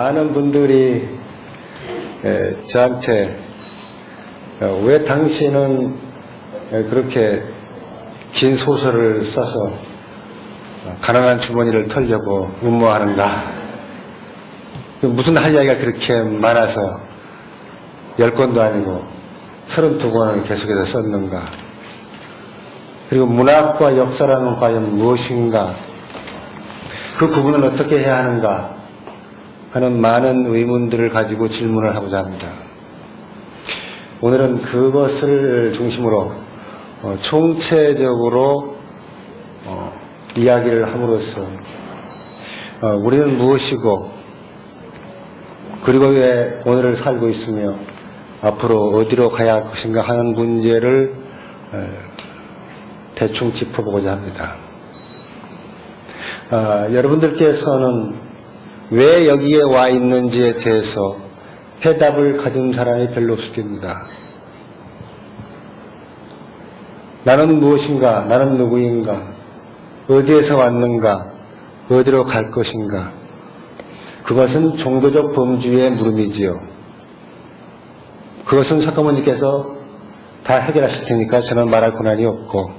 많은 분들이 저한테 왜 당신은 그렇게 긴 소설을 써서 가난한 주머니를 털려고 음모하는가? 무슨 할 이야기가 그렇게 많아서 10권도 아니고 32권을 계속해서 썼는가? 그리고 문학과 역사라는 과연 무엇인가? 그 구분을 어떻게 해야 하는가? 하는 많은 의문들을 가지고 질문을 하고자 합니다. 오늘은 그것을 중심으로 총체적으로 이야기를 함으로써 우리는 무엇이고 그리고 왜 오늘을 살고 있으며 앞으로 어디로 가야 할 것인가 하는 문제를 대충 짚어보고자 합니다. 여러분들께서는 왜 여기에 와 있는지에 대해서 해답을 가진 사람이 별로 없을 겁니다. 나는 무엇인가? 나는 누구인가? 어디에서 왔는가? 어디로 갈 것인가? 그것은 종교적 범주의 물음이지요. 그것은 석가모니께서 다 해결하실 테니까 저는 말할 권한이 없고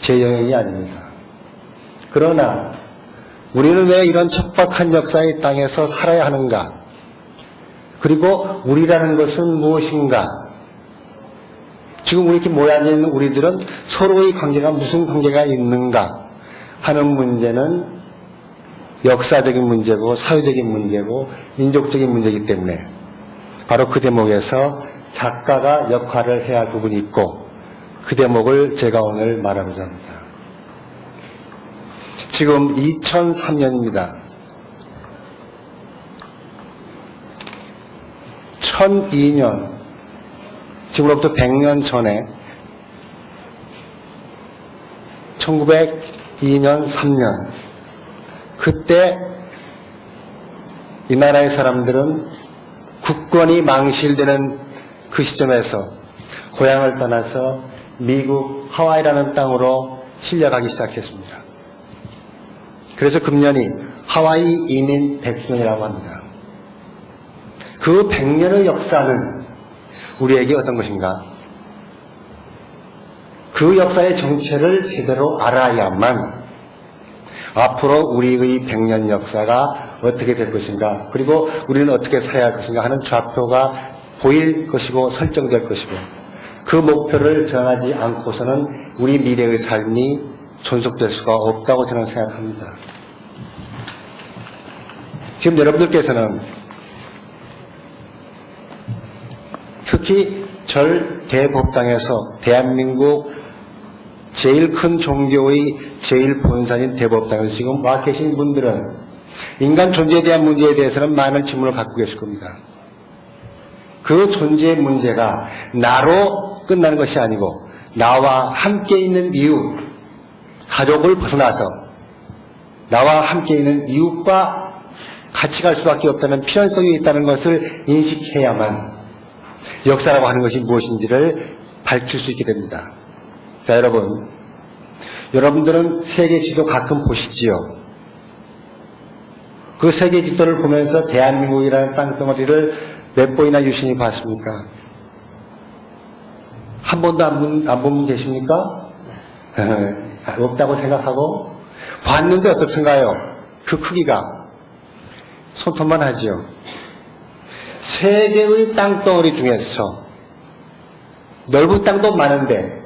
제 영역이 아닙니다. 그러나 우리는 왜 이런 척박한 역사의 땅에서 살아야 하는가? 그리고 우리라는 것은 무엇인가? 지금 이렇게 모여있는 우리들은 서로의 관계가 무슨 관계가 있는가 하는 문제는 역사적인 문제고 사회적인 문제고 민족적인 문제이기 때문에 바로 그 대목에서 작가가 역할을 해야 할 부분이 있고 그 대목을 제가 오늘 말하고자 합니다. 지금 2003년입니다. 1002년, 지금으로부터 100년 전에 1902년, 3년 그때 이 나라의 사람들은 국권이 망실되는 그 시점에서 고향을 떠나서 미국 하와이라는 땅으로 실려가기 시작했습니다. 그래서 금년이 하와이 이민 100주년이라고 합니다. 그 100년의 역사는 우리에게 어떤 것인가? 그 역사의 정체를 제대로 알아야만 앞으로 우리의 100년 역사가 어떻게 될 것인가, 그리고 우리는 어떻게 살아야 할 것인가 하는 좌표가 보일 것이고 설정될 것이고 그 목표를 정하지 않고서는 우리 미래의 삶이 존속될 수가 없다고 저는 생각합니다. 지금 여러분들께서는 특히 절대법당에서 대한민국 제일 큰 종교의 제일 본산인 대법당에서 지금 와 계신 분들은 인간 존재에 대한 문제에 대해서는 많은 질문을 갖고 계실 겁니다. 그 존재의 문제가 나로 끝나는 것이 아니고 나와 함께 있는 이웃, 가족을 벗어나서 나와 함께 있는 이웃과 같이 갈 수밖에 없다는 필연성이 있다는 것을 인식해야만 역사라고 하는 것이 무엇인지를 밝힐 수 있게 됩니다. 자, 여러분들은 세계 지도 가끔 보시지요. 그 세계 지도를 보면서 대한민국이라는 땅덩어리를 몇 번이나 유심히 봤습니까? 한 번도 안 본 분 계십니까? 없다고 생각하고 봤는데 어떻든가요? 그 크기가 손톱만 하지요. 세계의 땅덩어리 중에서 넓은 땅도 많은데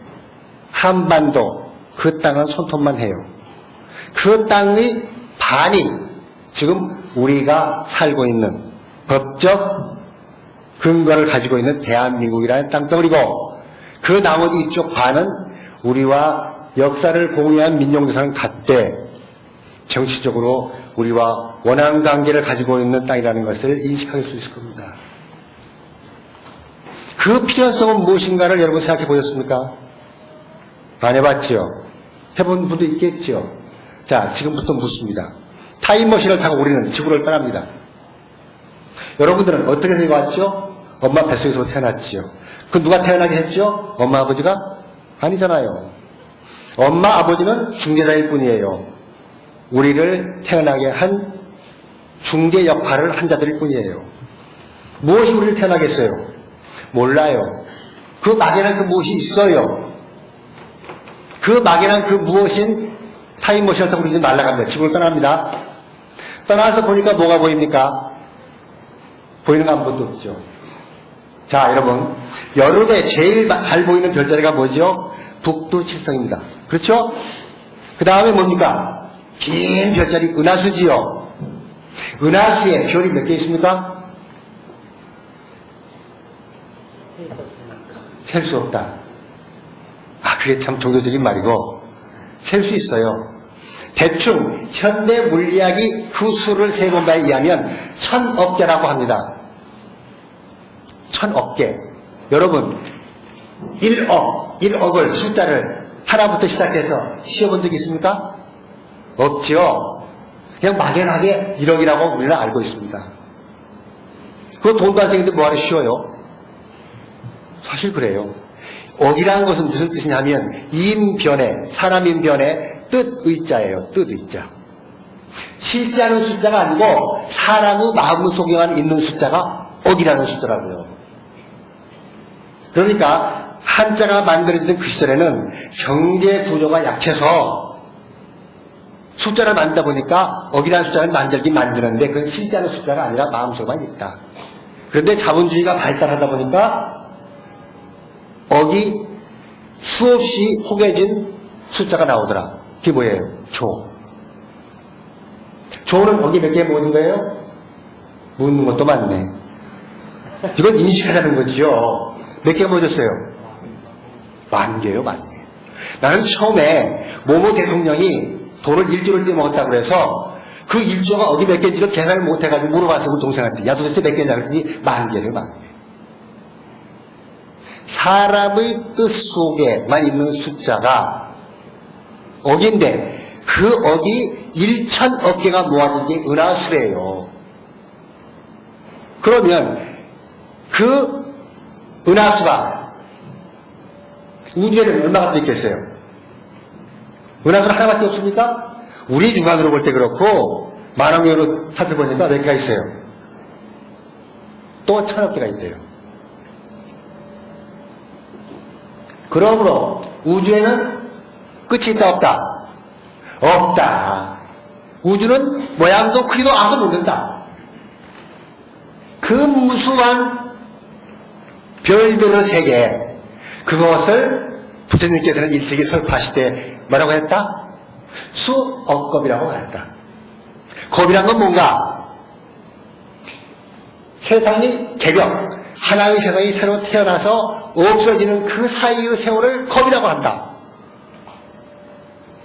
한반도 그 땅은 손톱만 해요. 그 땅의 반이 지금 우리가 살고 있는 법적 근거를 가지고 있는 대한민국이라는 땅덩어리고 그 나머지 이쪽 반은 우리와 역사를 공유한 민족유산은 같대 정치적으로 우리와 원한 관계를 가지고 있는 땅이라는 것을 인식할 수 있을 겁니다. 그 필요성은 무엇인가를 여러분 생각해 보셨습니까? 안 해봤지요? 해본 분도 있겠지요? 자, 지금부터 묻습니다. 타임머신을 타고 우리는 지구를 떠납니다. 여러분들은 어떻게 되어왔죠? 엄마 뱃속에서 태어났지요. 그 누가 태어나게 했죠? 엄마 아버지가? 아니잖아요. 엄마 아버지는 중재자일 뿐이에요. 우리를 태어나게 한 중개 역할을 한 자들일 뿐이에요. 무엇이 우리를 태어나겠어요? 몰라요. 그 막연한 그 무엇이 있어요. 그 막연한 그 무엇인 타임머신을 타고 우리 이제 날아갑니다. 지구를 떠납니다. 떠나서 보니까 뭐가 보입니까? 보이는 거 아무것도 없죠. 자, 여러분, 여름에 제일 잘 보이는 별자리가 뭐죠? 북두칠성입니다. 그렇죠? 그 다음에 뭡니까? 긴 별자리 은하수지요. 은하수에 별이 몇 개 있습니까? 셀 수 없다. 아, 그게 참 종교적인 말이고 셀 수 있어요. 대충 현대 물리학이 그 수를 세본 바에 의하면 1000억 개라고 합니다. 1000억 개. 여러분, 1억을 숫자를 하나부터 시작해서 씌워본 적 있습니까? 없죠. 그냥 막연하게 1억이라고 우리는 알고 있습니다. 그거 돈 발생인데 뭐하러 쉬워요? 사실 그래요. 억이라는 것은 무슨 뜻이냐면 인변의, 사람 인변의 뜻의자예요. 뜻의자. 실제하는 숫자가 아니고 사람의 마음속에만 있는 숫자가 억이라는 숫자라고요. 그러니까 한자가 만들어지던 그 시절에는 경제 구조가 약해서 숫자를 만들다 보니까 억이라는 숫자를 만드는데 그건 실제하는 숫자가 아니라 마음속에만 있다. 그런데 자본주의가 발달하다 보니까 억이 수없이 혹여진 숫자가 나오더라. 그게 뭐예요? 조. 조는 억이 몇 개 모으는 거예요? 모으는 것도 많네. 이건 인식하자는 거죠. 몇 개 모으셨어요? 10,000개요, 10,000개. 나는 처음에 모모 대통령이 돈을 1조를 떼먹었다고 그래서 그 1조가 어디 몇 개인지를 계산을 못해가지고 물어봤어, 그 동생한테. 야, 도대체 몇 개냐? 그랬더니 10,000개래요, 10,000개. 사람의 뜻 속에만 있는 숫자가 억인데 그 억이 1,000억 개가 모아진 게 은하수래요. 그러면 그 은하수가 우주에는 얼마나 있겠어요? 은하수는 하나밖에 없습니까? 우리 주관으로 볼 때 그렇고 만원경으로 살펴보니까 몇 개가 있어요? 또 1,000억 개가 있대요. 그러므로 우주에는 끝이 있다 없다? 없다. 우주는 모양도 크기도 아무도 모른다. 그 무수한 별들의 세계, 그것을 부처님께서는 일찍이 설파하실 때 뭐라고 했다? 수억겁이라고 했다. 겁이란 건 뭔가? 세상이 개벽, 하나의 세상이 새로 태어나서 없어지는 그 사이의 세월을 겁이라고 한다.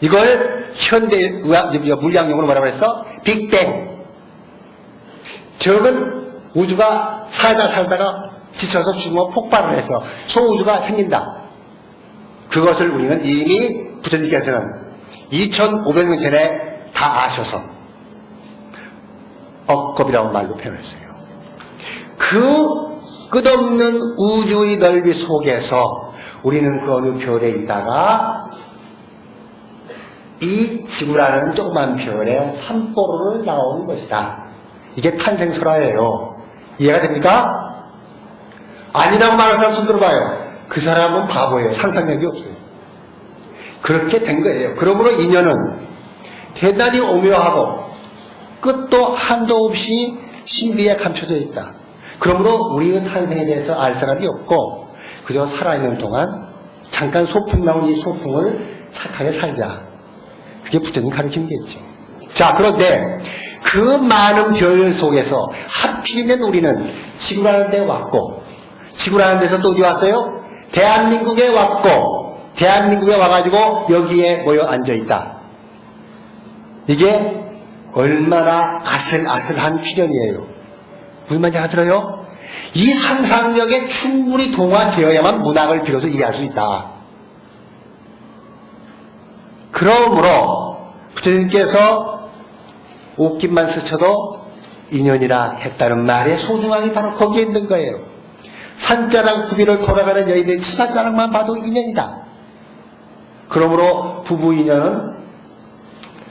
이걸 현대 물리학용어로 뭐라고 했어? 빅뱅. 적은 우주가 살다가 지쳐서 죽으면 폭발을 해서 소우주가 생긴다. 그것을 우리는 이미 부처님께서는 2500년 전에 다 아셔서 억겁이라고 말로 표현했어요. 그 끝없는 우주의 넓이 속에서 우리는 그 어느 별에 있다가 이 지구라는 조그만 별에 산보로를 나오는 것이다. 이게 탄생설화예요. 이해가 됩니까? 아니라고 말하는 사람 손 들어봐요. 그 사람은 바보예요. 상상력이 없어요. 그렇게 된 거예요. 그러므로 인연은 대단히 오묘하고 끝도 한도 없이 신비에 감춰져 있다. 그러므로 우리의 탄생에 대해서 알 사람이 없고 그저 살아있는 동안 잠깐 소풍 나온 이 소풍을 착하게 살자. 그게 부처님 가르친 게 있죠. 자, 그런데 그 많은 별 속에서 하필이면 우리는 지구라는 데 왔고 지구라는 데서 또 어디 왔어요? 대한민국에 왔고 대한민국에 와가지고 여기에 모여 앉아있다. 이게 얼마나 아슬아슬한 필연이에요. 무슨 말인지 알아들어요? 이 상상력에 충분히 동화되어야만 문학을 비로소 이해할 수 있다. 그러므로 부처님께서 옷깃만 스쳐도 인연이라 했다는 말의 소중함이 바로 거기에 있는 거예요. 산자랑 구비를 돌아가는 여인의 치맛자랑만 봐도 인연이다. 그러므로 부부 인연은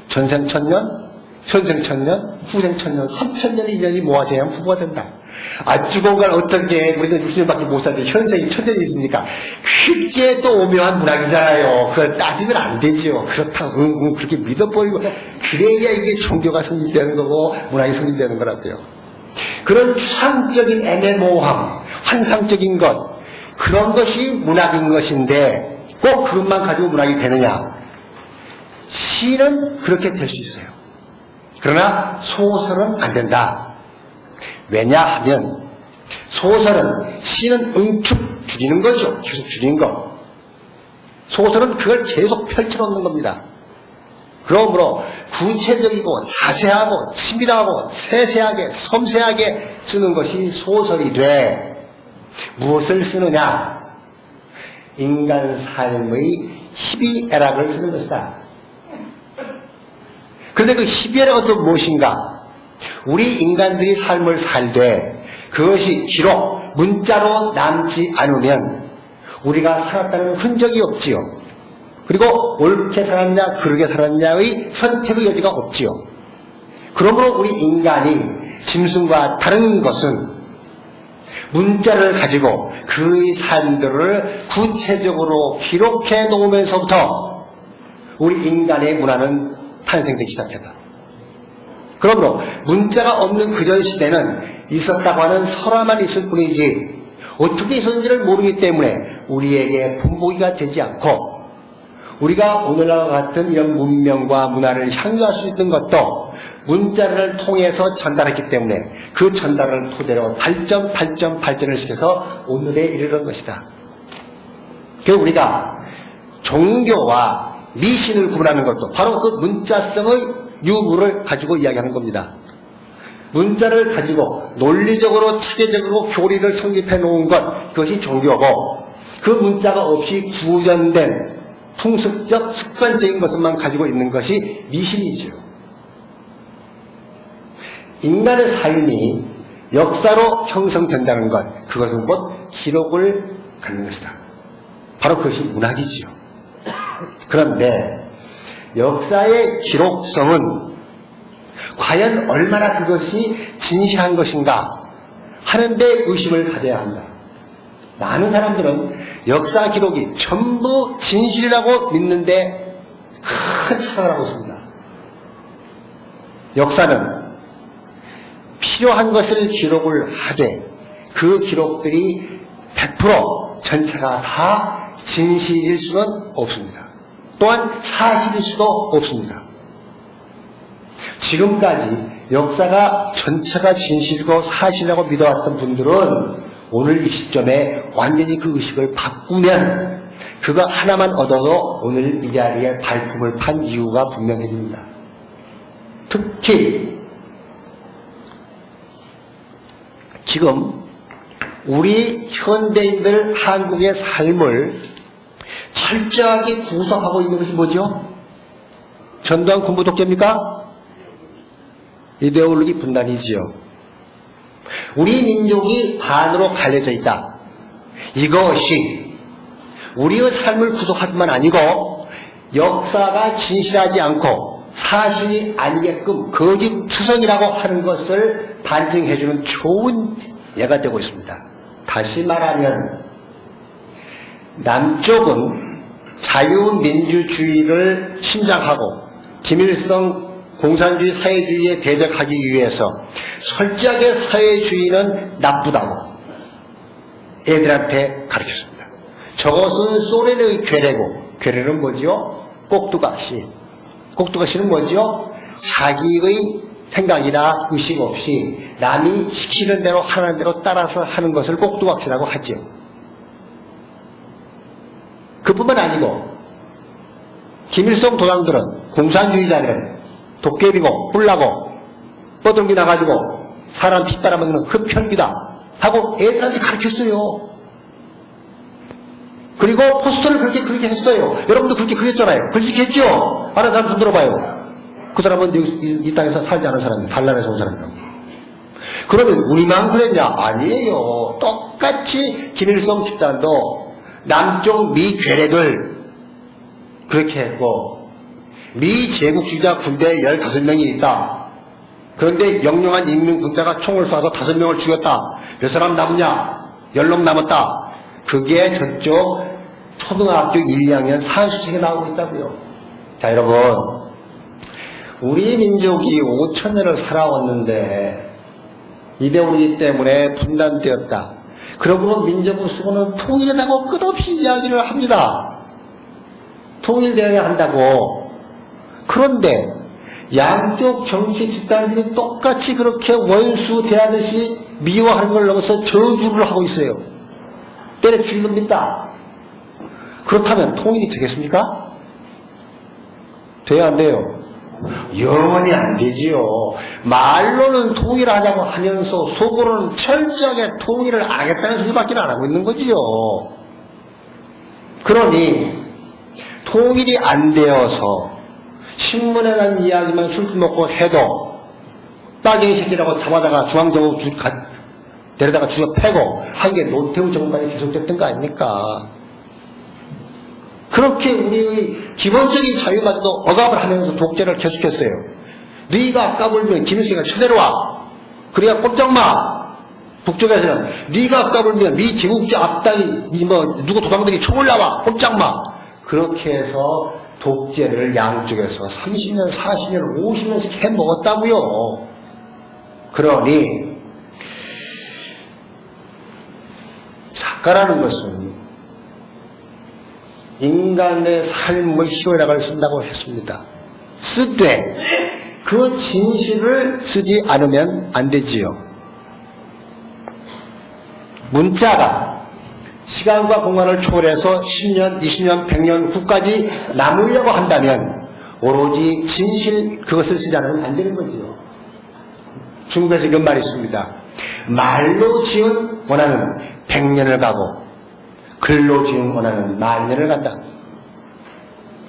전생천년, 현생천년, 후생천년, 3천년 인연이 모아져야 부부가 된다. 죽은 걸 어떻게 우리는 60년밖에 못 사는데 현생이 천년이 있으니까 그게 또 오묘한 문학이잖아요. 그걸 따지면 안 되지요. 그렇다고 그렇게 믿어버리고 그래야 이게 종교가 성립되는 거고 문학이 성립되는 거라고요. 그런 추상적인 애매모호함, 환상적인 것, 그런 것이 문학인 것인데 꼭 그것만 가지고 문학이 되느냐? 시는 그렇게 될 수 있어요. 그러나 소설은 안 된다. 왜냐하면 소설은 시는 응축 줄이는 거죠. 계속 줄이는 거. 소설은 그걸 계속 펼쳐놓는 겁니다. 그러므로 구체적이고 자세하고 치밀하고 세세하게 섬세하게 쓰는 것이 소설이 돼. 무엇을 쓰느냐? 인간 삶의 희비애락을 쓰는 것이다. 그런데 그 희비애락은 또 무엇인가? 우리 인간들이 삶을 살되 그것이 기록, 문자로 남지 않으면 우리가 살았다는 흔적이 없지요. 그리고 옳게 살았냐 그르게 살았냐의 선택의 여지가 없지요. 그러므로 우리 인간이 짐승과 다른 것은 문자를 가지고 그의 삶들을 구체적으로 기록해 놓으면서부터 우리 인간의 문화는 탄생되기 시작했다. 그러므로 문자가 없는 그전 시대는 있었다고 하는 설화만 있을 뿐이지 어떻게 있었는지를 모르기 때문에 우리에게 본보기가 되지 않고 우리가 오늘날과 같은 이런 문명과 문화를 향유할 수 있는 것도 문자를 통해서 전달했기 때문에 그 전달을 토대로 발전을 시켜서 오늘에 이르는 것이다. 그래서 우리가 종교와 미신을 구분하는 것도 바로 그 문자성의 유무를 가지고 이야기하는 겁니다. 문자를 가지고 논리적으로 체계적으로 교리를 성립해 놓은 것, 그것이 종교고 그 문자가 없이 구전된 풍습적 습관적인 것만 가지고 있는 것이 미신이죠. 인간의 삶이 역사로 형성된다는 것, 그것은 곧 기록을 갖는 것이다. 바로 그것이 문학이지요. 그런데 역사의 기록성은 과연 얼마나 그것이 진실한 것인가 하는데 의심을 가져야 한다. 많은 사람들은 역사 기록이 전부 진실이라고 믿는데 큰 착각을 하고 있습니다. 역사는 필요한 것을 기록을 하되 그 기록들이 100% 전체가 다 진실일 수는 없습니다. 또한 사실일 수도 없습니다. 지금까지 역사가 전체가 진실이고 사실이라고 믿어왔던 분들은 오늘 이 시점에 완전히 그 의식을 바꾸면 그거 하나만 얻어도 오늘 이 자리에 발품을 판 이유가 분명해집니다. 특히 지금 우리 현대인들 한국의 삶을 철저하게 구성하고 있는 것이 뭐죠? 전두환 군부 독재입니까? 이데올로기 분단이지요. 우리 민족이 반으로 갈려져 있다. 이것이 우리의 삶을 구속할 뿐만 아니고 역사가 진실하지 않고 사실이 아니게끔 거짓 투성이라고 하는 것을 반증해주는 좋은 예가 되고 있습니다. 다시 말하면 남쪽은 자유민주주의를 신장하고 김일성 공산주의 사회주의에 대적하기 위해서 철저하게 사회주의는 나쁘다고 애들한테 가르쳤습니다. 저것은 소련의 괴뢰고, 괴뢰는 뭐지요? 꼭두각시. 꼭두각시는 뭐지요? 자기의 생각이나 의식 없이 남이 시키는 대로 하는 대로 따라서 하는 것을 꼭두각시라고 하지요. 그뿐만 아니고 김일성 도당들은 공산주의자들은 도깨비고 뿔나고 뻗어기 나가지고 사람 피 빨아먹는 흡혈귀다 하고 애들한테 가르쳤어요. 그리고 포스터를 그렇게 했어요. 여러분도 그렇게 그렸잖아요. 그렇게 했죠? 아는 사람 좀 들어봐요. 그 사람은 이 땅에서 살지 않은 사람이에요. 달란에서 온 사람이라고. 그러면 우리만 그랬냐? 아니에요. 똑같이 김일성 집단도 남쪽 미 괴뢰들 그렇게 했고 미제국주의자 군대 15명이 있다. 그런데 영영한 인민군대가 총을 쏴서 5명을 죽였다. 몇 사람 남냐? 10명 남았다. 그게 저쪽 초등학교 1, 2학년 산수책에 나오고 있다고요. 자, 여러분, 우리 민족이 5,000년을 살아왔는데 이데올로기 때문에 분단되었다. 그러므로 민족을 수고는 통일하다고 끝없이 이야기를 합니다. 통일되어야 한다고. 그런데 양쪽 정치 집단들이 똑같이 그렇게 원수 대하듯이 미워하는 걸 넘어서 저주를 하고 있어요. 때려 죽입니다. 그렇다면 통일이 되겠습니까? 돼야 안 돼요? 영원히 안 되지요. 말로는 통일하자고 하면서 속으로는 철저하게 통일을 안 하겠다는 소리밖에 안 하고 있는 거지요. 그러니 통일이 안 되어서 신문에 난 이야기만 술 먹고 해도 빨갱이 새끼라고 잡아다가 중앙정부 데려다가 죽여 패고 한 게 노태우 정권이 계속됐던 거 아닙니까? 그렇게 우리의 기본적인 자유마저도 억압을 하면서 독재를 계속했어요. 네가 까불면 김일성이가 쳐내려와. 그래야 꼼짝마. 북쪽에서는 네가 까불면 네 제국주의 악당이 누구 도당들이 총을 나와. 꼼짝마. 그렇게 해서 독재를 양쪽에서 30년, 40년, 50년씩 해먹었다고요. 그러니 작가라는 것은 인간의 삶의 희열학을 쓴다고 했습니다. 쓰되 그 진실을 쓰지 않으면 안 되지요. 문자가 시간과 공간을 초월해서 10년, 20년, 100년 후까지 남으려고 한다면 오로지 진실 그것을 쓰지 않으면 안 되는 거지요. 중국에서 이런 말이 있습니다. 말로 지은 원하는 100년을 가고 글로 지은 원하는 10,000년을 간다.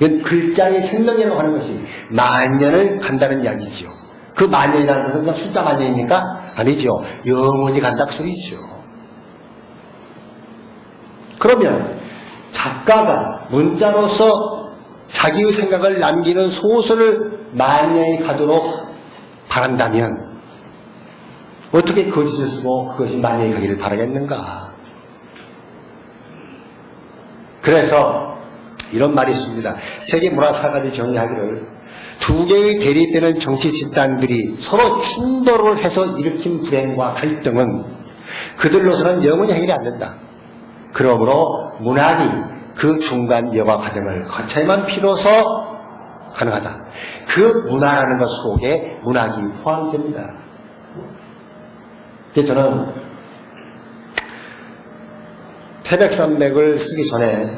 이건 글자의 생명이라고 하는 것이 10,000년을 간다는 이야기지요. 그 10,000년이라는 것은 그냥 숫자 10,000년입니까? 아니죠. 영원히 간다 그 소리죠. 그러면 작가가 문자로서 자기의 생각을 남기는 소설을 10,000년이 가도록 바란다면 어떻게 거짓을 쓰고 그것이 10,000년이 가기를 바라겠는가? 그래서 이런 말이 있습니다. 세계 문화사관이 정의하기를 두 개의 대립되는 정치 집단들이 서로 충돌을 해서 일으킨 불행과 갈등은 그들로서는 영원히 해결이 안 된다. 그러므로 문학이 그 중간 여과 과정을 거쳐야만 비로소 가능하다. 그 문화라는 것 속에 문학이 포함됩니다. 그래서 저는 태백산맥을 쓰기 전에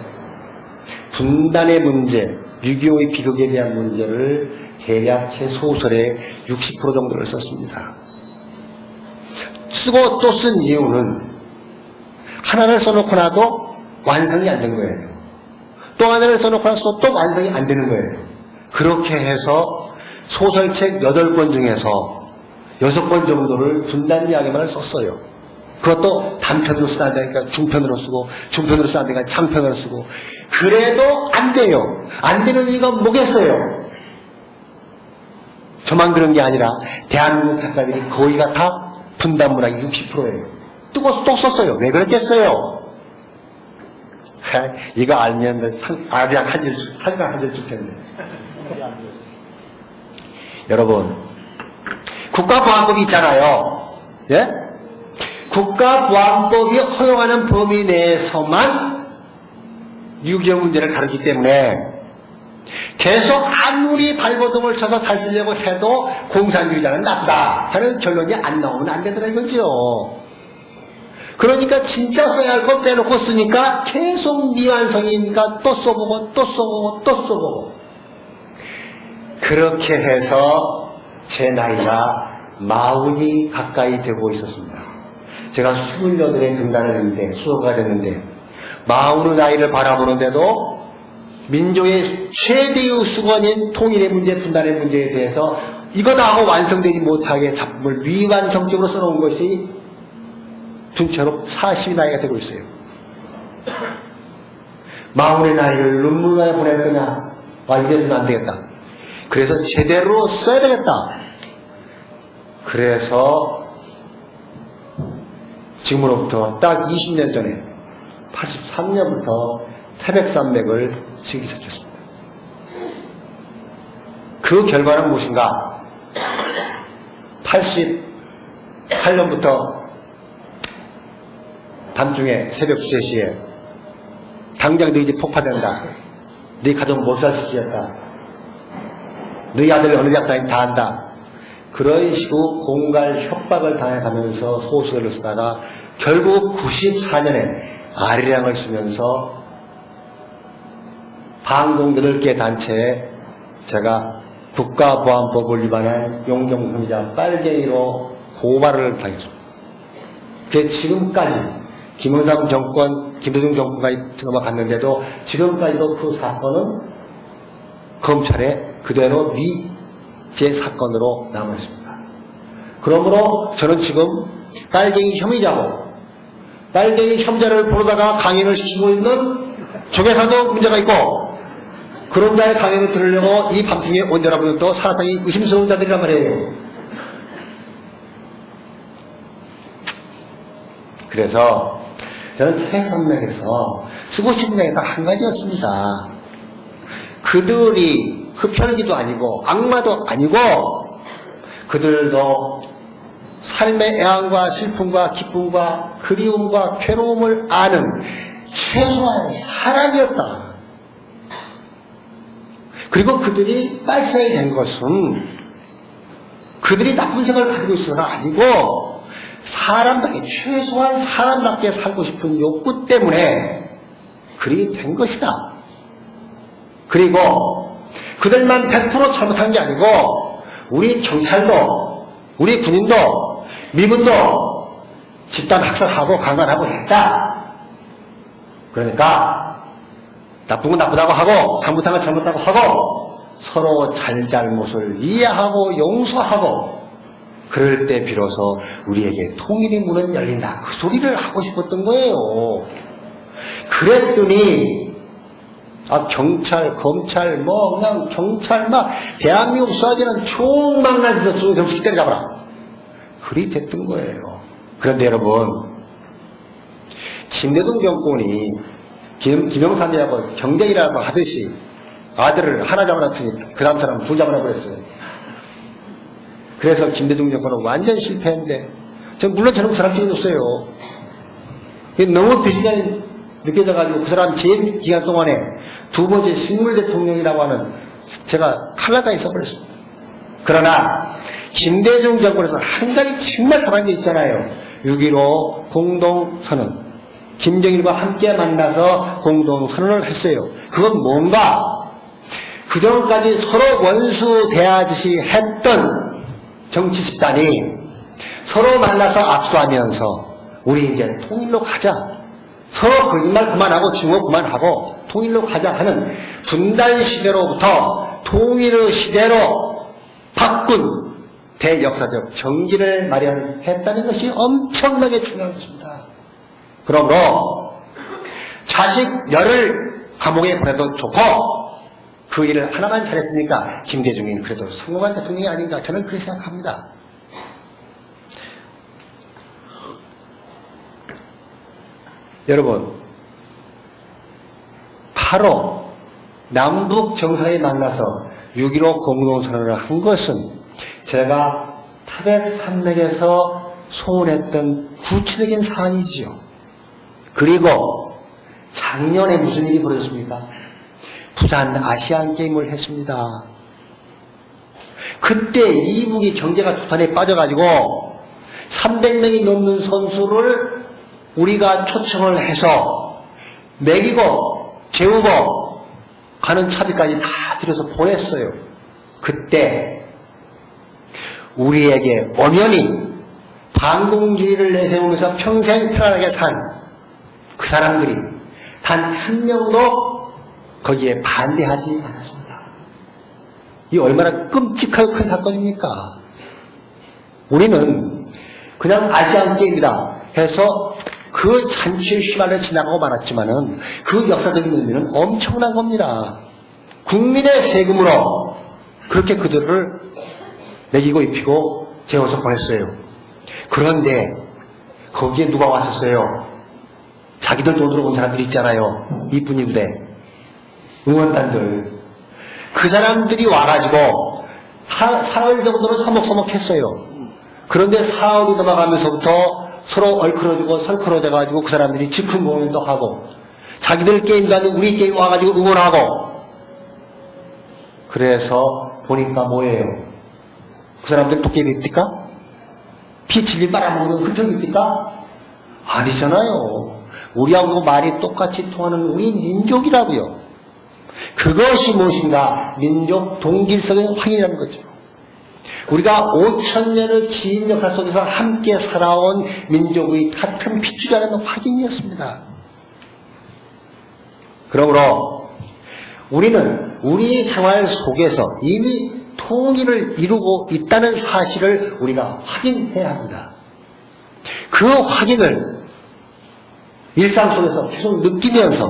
분단의 문제, 6.25의 비극에 대한 문제를 대략 제 소설의 60% 정도를 썼습니다. 쓰고 또 쓴 이유는 하나를 써놓고 나도 완성이 안 된 거예요. 또 하나를 써놓고 나서 또 완성이 안 되는 거예요. 그렇게 해서 소설책 8권 중에서 6권 정도를 분단 이야기만을 썼어요. 그것도 단편으로 쓰다 보니까 중편으로 쓰고, 중편으로 쓰다 보니까 장편으로 쓰고. 그래도 안 돼요. 안 되는 이유가 뭐겠어요? 저만 그런 게 아니라 대한민국 작가들이 거의가 다 분단 문학이 60%예요. 또 썼어요. 왜 그랬겠어요? 이거 알면 아리랑 한 줄 좋겠네. 여러분, 국가보안법이 있잖아요. 예? 국가보안법이 허용하는 범위 내에서만 6.25 문제를 다루기 때문에 계속 아무리 발버둥을 쳐서 잘 쓰려고 해도 공산주의자는 나쁘다 하는 결론이 안 나오면 안 되더라 이거죠. 그러니까 진짜 써야 할 거 빼놓고 쓰니까 계속 미완성이니까 또 써보고 또 써보고 또 써보고. 그렇게 해서 제 나이가 40이 가까이 되고 있었습니다. 제가 28에 금단을 했는데, 수도가 됐는데 40의 나이를 바라보는데도 민족의 최대의 수건인 통일의 문제, 분단의 문제에 대해서 이거다 하고 완성되지 못하게 작품을 미완성적으로 써놓은 것이 둔채로 40의 나이가 되고 있어요. 40의 나이를 눈물과에 보낼 거냐? 이래서는 안 되겠다. 그래서 제대로 써야 되겠다. 그래서 지금으로부터 딱 20년 전에 83년부터 태백산맥을 쓰기 시작했습니다. 그 결과는 무엇인가? 88년부터 밤중에 새벽 2~3시에 당장 너희 집 폭파된다. 너희 가족 몰살시키겠다. 너희 아들 어느 대학 다 한다. 그런 식으로 공갈 협박을 당해가면서 소설을 쓰다가 결국 94년에 아리랑을 쓰면서 반공 8개 단체에 제가 국가보안법을 위반한 용종훈자 빨갱이로 고발을 당했습니다. 그게 지금까지 김영삼 정권, 김대중 정권까지 넘어갔는데도 지금까지도 그 사건은 검찰에 그대로 미제 사건으로 남아있습니다. 그러므로 저는 지금 빨갱이 혐의자고 빨갱이 혐의자를 부르다가 강연을 시키고 있는 조계사도 문제가 있고 그런 자의 강연을 들으려고 이 밤중에 온 여러분은 또 사상이 의심스러운 자들이란 말이에요. 그래서 저는 태백산맥에서 쓰고 싶은 게 딱 한 가지였습니다. 그들이 흡혈귀도 아니고 악마도 아니고 그들도 삶의 애환과 슬픔과 기쁨과 그리움과 괴로움을 아는 최소한 사람이었다. 그리고 그들이 빨갱이 된 것은 그들이 나쁜 생각을 가지고 있어서가 아니고 사람답게 최소한 사람답게 살고 싶은 욕구 때문에 그리 된 것이다. 그리고 그들만 100% 잘못한 게 아니고 우리 경찰도 우리 군인도 미군도 집단 학살하고 강간하고 했다. 그러니까 나쁜 건 나쁘다고 하고 잘못한 건 잘못하고 하고 서로 잘잘못을 이해하고 용서하고 그럴 때 비로소 우리에게 통일의 문은 열린다. 그 소리를 하고 싶었던 거예요. 그랬더니 경찰, 검찰, 그냥 경찰 대한민국 쏴지는 총망날 데서 정식 때려잡아라. 그리 됐던 거예요. 그런데 여러분 김대중 정권이 김영삼이라고 경쟁이라고 하듯이 아들을 하나 잡아놨더니 그 다음 사람 둘 잡아놔 버렸어요. 그래서 김대중 정권은 완전 실패했는데 물론 저는 그 사람 찍어줬어요. 너무 배신감이 느껴져가지고 그 사람 재임 기간 동안에 두 번째 식물 대통령이라고 하는 제가 칼라까지 써버렸습니다. 그러나 김대중 정권에서 한 가지 정말 잘한 게 있잖아요. 6.15 공동선언. 김정일과 함께 만나서 공동선언을 했어요. 그건 뭔가 그전까지 서로 원수 대하듯이 했던 정치 집단이 서로 만나서 악수하면서 우리 이제 통일로 가자. 서로 거짓말 그만하고 증오 그만하고 통일로 가자 하는 분단 시대로부터 통일의 시대로 바꾼 대역사적 정기를 마련했다는 것이 엄청나게 중요한 것입니다. 그러므로 자식 열을 감옥에 보내도 좋고 그 일을 하나만 잘했으니까 김대중이 그래도 성공한 대통령이 아닌가 저는 그렇게 생각합니다. 여러분 8.5 남북 정상이 만나서 6.15 공동선언을 한 것은 제가 태백산맥에서 소원했던 구체적인 사안이지요. 그리고 작년에 무슨 일이 벌어졌습니까? 부산 아시안게임을 했습니다. 그때 이북이 경제가 두탄에 빠져가지고 300명이 넘는 선수를 우리가 초청을 해서 먹이고 재우고 가는 차비까지 다 들여서 보냈어요. 그때 우리에게 엄연히 반공주의를 내세우면서 평생 편안하게 산 그 사람들이 단 한 명도 거기에 반대하지 않았습니다. 이 얼마나 끔찍하고 큰 사건입니까? 우리는 그냥 아시안게임이다 해서 그 잔치의 시간을 지나가고 말았지만은 그 역사적인 의미는 엄청난 겁니다. 국민의 세금으로 그렇게 그들을 먹이고 입히고 재워서 보냈어요. 그런데 거기에 누가 왔었어요? 자기들 돈으로 온 사람들이 있잖아요. 이뿐인데 응원단들. 그 사람들이 와가지고 사흘 정도는 서먹서먹했어요. 그런데 사흘이 넘어가면서부터 서로 얼클어지고 설클어져가지고 그 사람들이 즉흥 공연도 하고 자기들 게임도 아니고 우리 게임 와가지고 응원하고. 그래서 보니까 뭐예요? 그 사람들 도깨비입니까? 피 질질 빨아먹는 흡혈입니까? 아니잖아요. 우리하고 말이 똑같이 통하는 우리 민족이라고요. 그것이 무엇인가? 민족 동질성의 확인이라는 거죠. 우리가 5,000년의 긴 역사 속에서 함께 살아온 민족의 같은 핏줄이라는 확인이었습니다. 그러므로 우리는 우리 생활 속에서 이미 통일을 이루고 있다는 사실을 우리가 확인해야 합니다. 그 확인을 일상 속에서 계속 느끼면서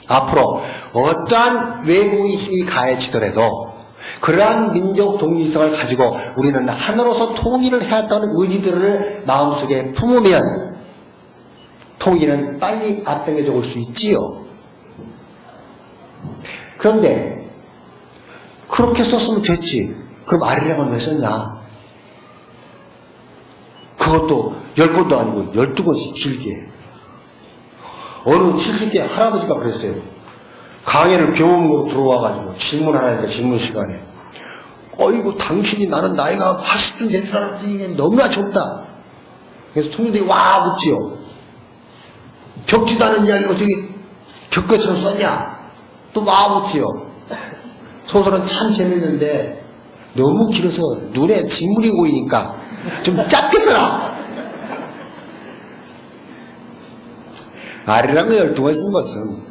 앞으로 어떠한 외부의 힘이 가해지더라도 그러한 민족 동일성을 가지고 우리는 하나로서 통일을 해야 한다는 의지들을 마음속에 품으면 통일은 빨리 앞당겨져 올 수 있지요. 그런데 그렇게 썼으면 됐지. 그럼 아리랑은 왜 썼냐? 그것도 10권도 아니고 12권씩 길게. 어느 70대 할아버지가 그랬어요. 강의를 교문으로 들어와가지고 질문하니까 질문 시간에 어이구 당신이 나는 나이가 80쯤 될 줄 알았더니 너무나 젊다. 그래서 총리들이 와 묻지요. 겪지도 않은 이야기를 어떻게 겪것처럼 썼냐. 또 와 묻지요. 소설은 참 재밌는데 너무 길어서 눈에 진물이 보이니까 좀 짧게 써라. 아리랑을 12권 쓴 것은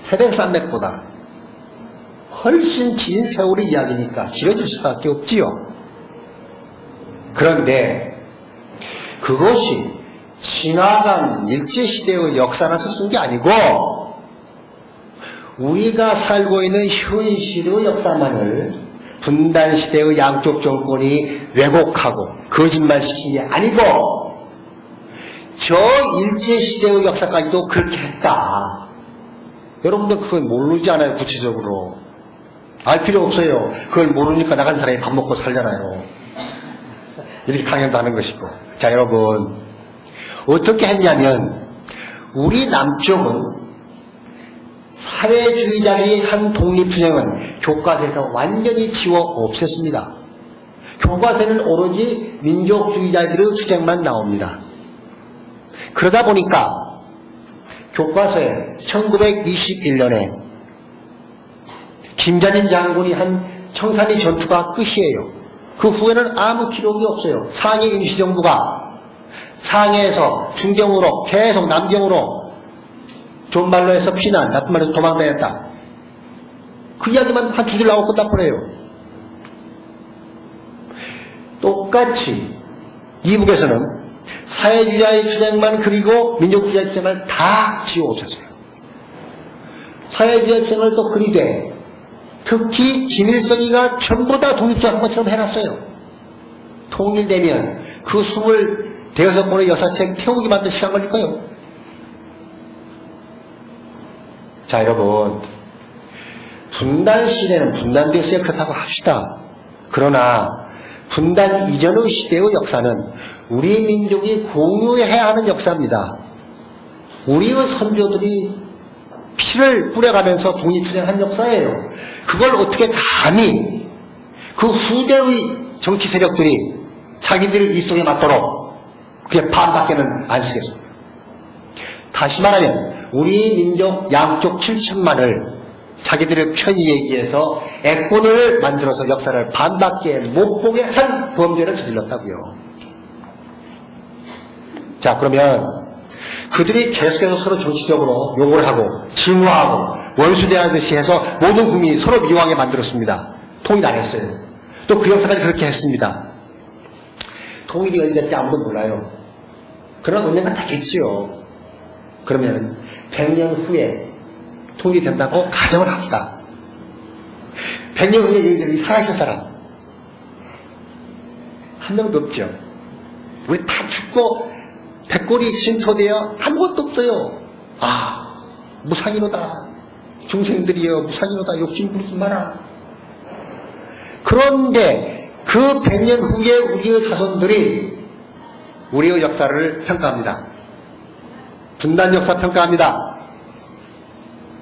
태백산맥보다 훨씬 긴 세월의 이야기니까 길어질 수밖에 없지요. 그런데 그것이 지나간 일제시대의 역사라서 쓴 게 아니고 우리가 살고 있는 현실의 역사만을 분단시대의 양쪽 정권이 왜곡하고 거짓말시킨 게 아니고 저 일제시대의 역사까지도 그렇게 했다. 여러분들 그걸 모르지 않아요. 구체적으로 알 필요 없어요. 그걸 모르니까 나간 사람이 밥 먹고 살잖아요. 이렇게 강연도 하는 것이고. 자, 여러분 어떻게 했냐면 우리 남쪽은 사회주의자들이 한 독립투쟁은 교과서에서 완전히 지워 없앴습니다. 교과서에는 오로지 민족주의자들의 투쟁만 나옵니다. 그러다 보니까 교과서에 1921년에 김자진 장군이 한 청산리 전투가 끝이에요. 그 후에는 아무 기록이 없어요. 상해 임시정부가 상해에서 중경으로 계속 남경으로 좋은 말로 해서 피난, 나쁜 말로 해서 도망다녔다. 그 이야기만 한 두 줄 나오고 끝나버려요. 똑같이 이북에서는 사회주의자의 투쟁만 그리고 민족주의자의 투쟁을 다 지워 없었어요. 사회주의자의 투쟁을 또 그리되 특히 김일성이가 전부 다 독립투쟁한 것처럼 해놨어요. 통일되면 그 26권의 역사책 태우기 만들 시간 걸릴 거예요. 자, 여러분 분단 시대는 분단되었어야 그렇다고 합시다. 그러나 분단 이전의 시대의 역사는 우리 민족이 공유해야 하는 역사입니다. 우리의 선조들이 피를 뿌려가면서 독립투쟁한 역사예요. 그걸 어떻게 감히 그 후대의 정치 세력들이 자기들의 입속에 맞도록 그게 반밖에는 안 쓰겠습니다. 다시 말하면 우리 민족 양쪽 7천만을 자기들의 편의에 의해서 애권을 만들어서 역사를 반밖에 못 보게 한 범죄를 저질렀다고요. 자, 그러면 그들이 계속해서 서로 정치적으로 욕을 하고 증오하고 원수대하듯이 해서 모든 국민이 서로 미워하게 만들었습니다. 통일 안 했어요. 또 그 역사까지 그렇게 했습니다. 통일이 어디 됐지 아무도 몰라요. 그런 언젠가 다겠지요. 그러면 100년 후에 통일이 된다고 가정을 합시다. 100년 후에 여기 살아있을 사람 한 명도 없죠. 우리 다 죽고 백골이 진토되어 아무것도 없어요. 아, 무상이로다. 중생들이여 무상이로다. 욕심 부리지 마라. 그런데 그 100년 후에 우리의 자손들이 우리의 역사를 평가합니다. 분단 역사 평가합니다.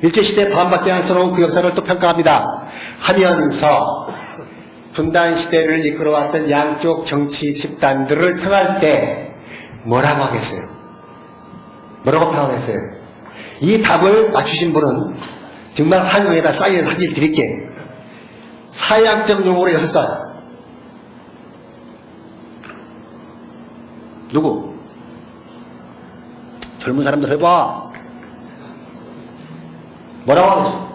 일제시대 반밖에 안 써놓은 그 역사를 또 평가합니다. 하면서 분단시대를 이끌어왔던 양쪽 정치 집단들을 평할 때 뭐라고 하겠어요? 뭐라고 평하겠어요? 이 답을 맞추신 분은 정말 한국에다 사인을 사진 드릴게. 사회학적 용어로 6살. 누구? 젊은 사람들 해봐. 뭐라고 하겠어?